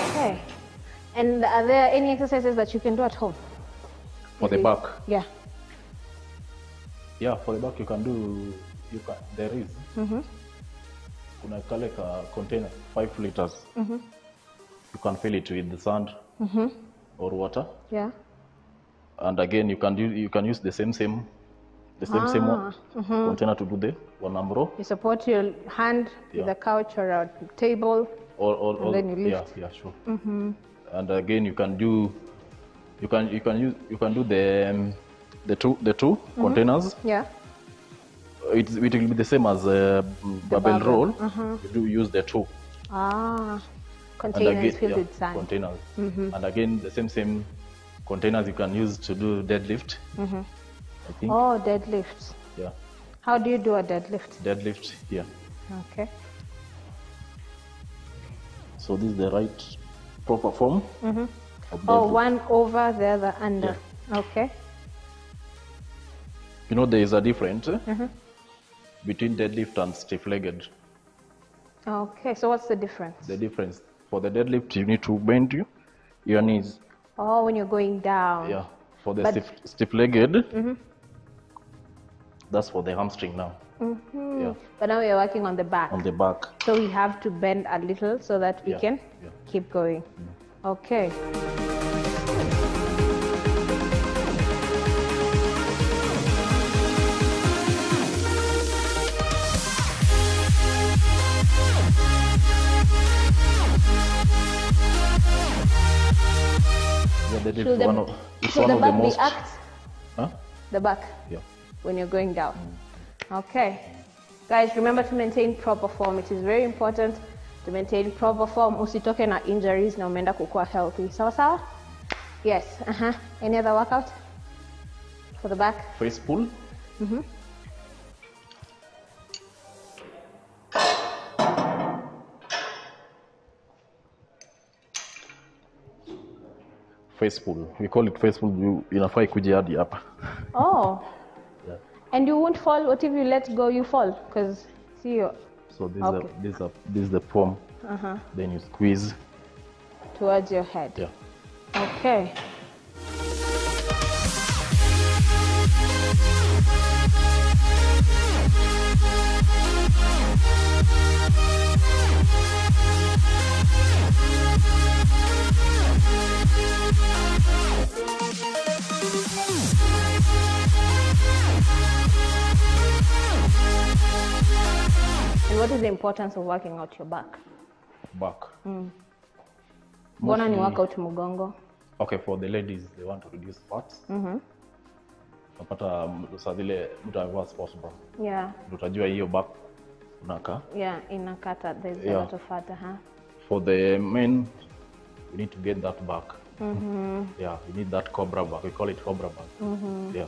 Okay. And are there any exercises that you can do at home? For the back? Yeah. Yeah, for the back you can do You can, there is. Kuna kale ka container 5 liters. You can fill it with the sand or water. Yeah. And again, you can use the same container to do the one row. You support your hand with a couch or a table, and then you lift. Yeah, sure. And again, you can do the two containers. Yeah. It will be the same as a barbell roll. You do use the two. Containers again, filled with sand. Containers. And again, the same containers you can use to do deadlift. I think. Oh, deadlifts. Yeah. How do you do a deadlift? Deadlift here. Okay. So this is the right proper form. Oh, one over, the other under. Yeah. Okay. You know, there is a difference between deadlift and stiff-legged. Okay, so what's the difference? The difference, for the deadlift, you need to bend your knees. Oh, when you're going down. Yeah. For the stiff-legged, that's for the hamstring now. Yeah. But now we're working on the back. On the back. So we have to bend a little so that we can keep going. Okay. Should the back be act? Huh? The back? Yeah. When you're going down. Okay. Guys, remember to maintain proper form. It is very important to maintain proper form. Usitoke na injuries na umeenda kukua healthy. Sawa sawa? Yes. Any other workout for the back? Face pull. Face pull. We call it face pull. Inafaa ikuje hadi hapa. Oh. Yeah. And you won't fall. What if you let go? You fall because see you. So this is the palm. Then you squeeze towards your head. Yeah. Okay. And what is the importance of working out your back? Back. Mbona ni work out mgongo? Okay, for the ladies, they want to reduce fats. Napata saa vile mtu anavaa sports bra. Yeah. Utajua hiyo back unaka. Yeah, inakata. There's a lot of fat, For the men, we need to get that back. Yeah, we need that cobra back. We call it cobra back. Yeah.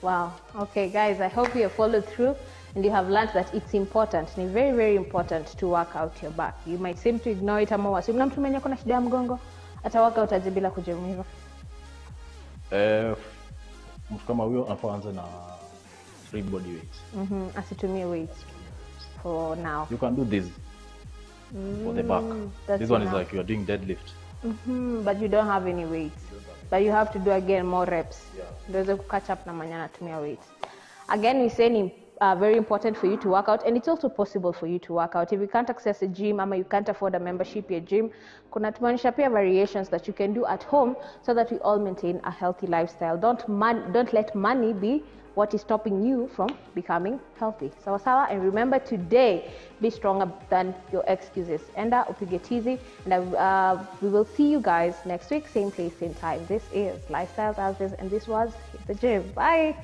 Wow. Okay, guys, I hope you have followed through and you have learned that it's important. It's very, very important to work out your back. You might seem to ignore it ama wasi. Kuna mtu mwenye kuna shida ya mgongo, ata work out aje bila kujiumiza. Mtu kama huyo anafaa anze na free body weight. Asitumie weight for now. You can do this for the back. This one is like you are doing deadlift. But you don't have any weight. But you have to do again more reps. Ndio catch up na manyana tumia weight. Again, we say very important for you to work out, and it's also possible for you to work out. If you can't access a gym or you can't afford a membership at gym, kuna tumanisha pia variations that you can do at home so that we all maintain a healthy lifestyle. Don't let money be what is stopping you from becoming healthy. Sawa sawa, and remember today, be stronger than your excuses. Enda upige tizi, and we will see you guys next week, same place, same time. This is Lifestyles As Is, and this was The Gym. Bye.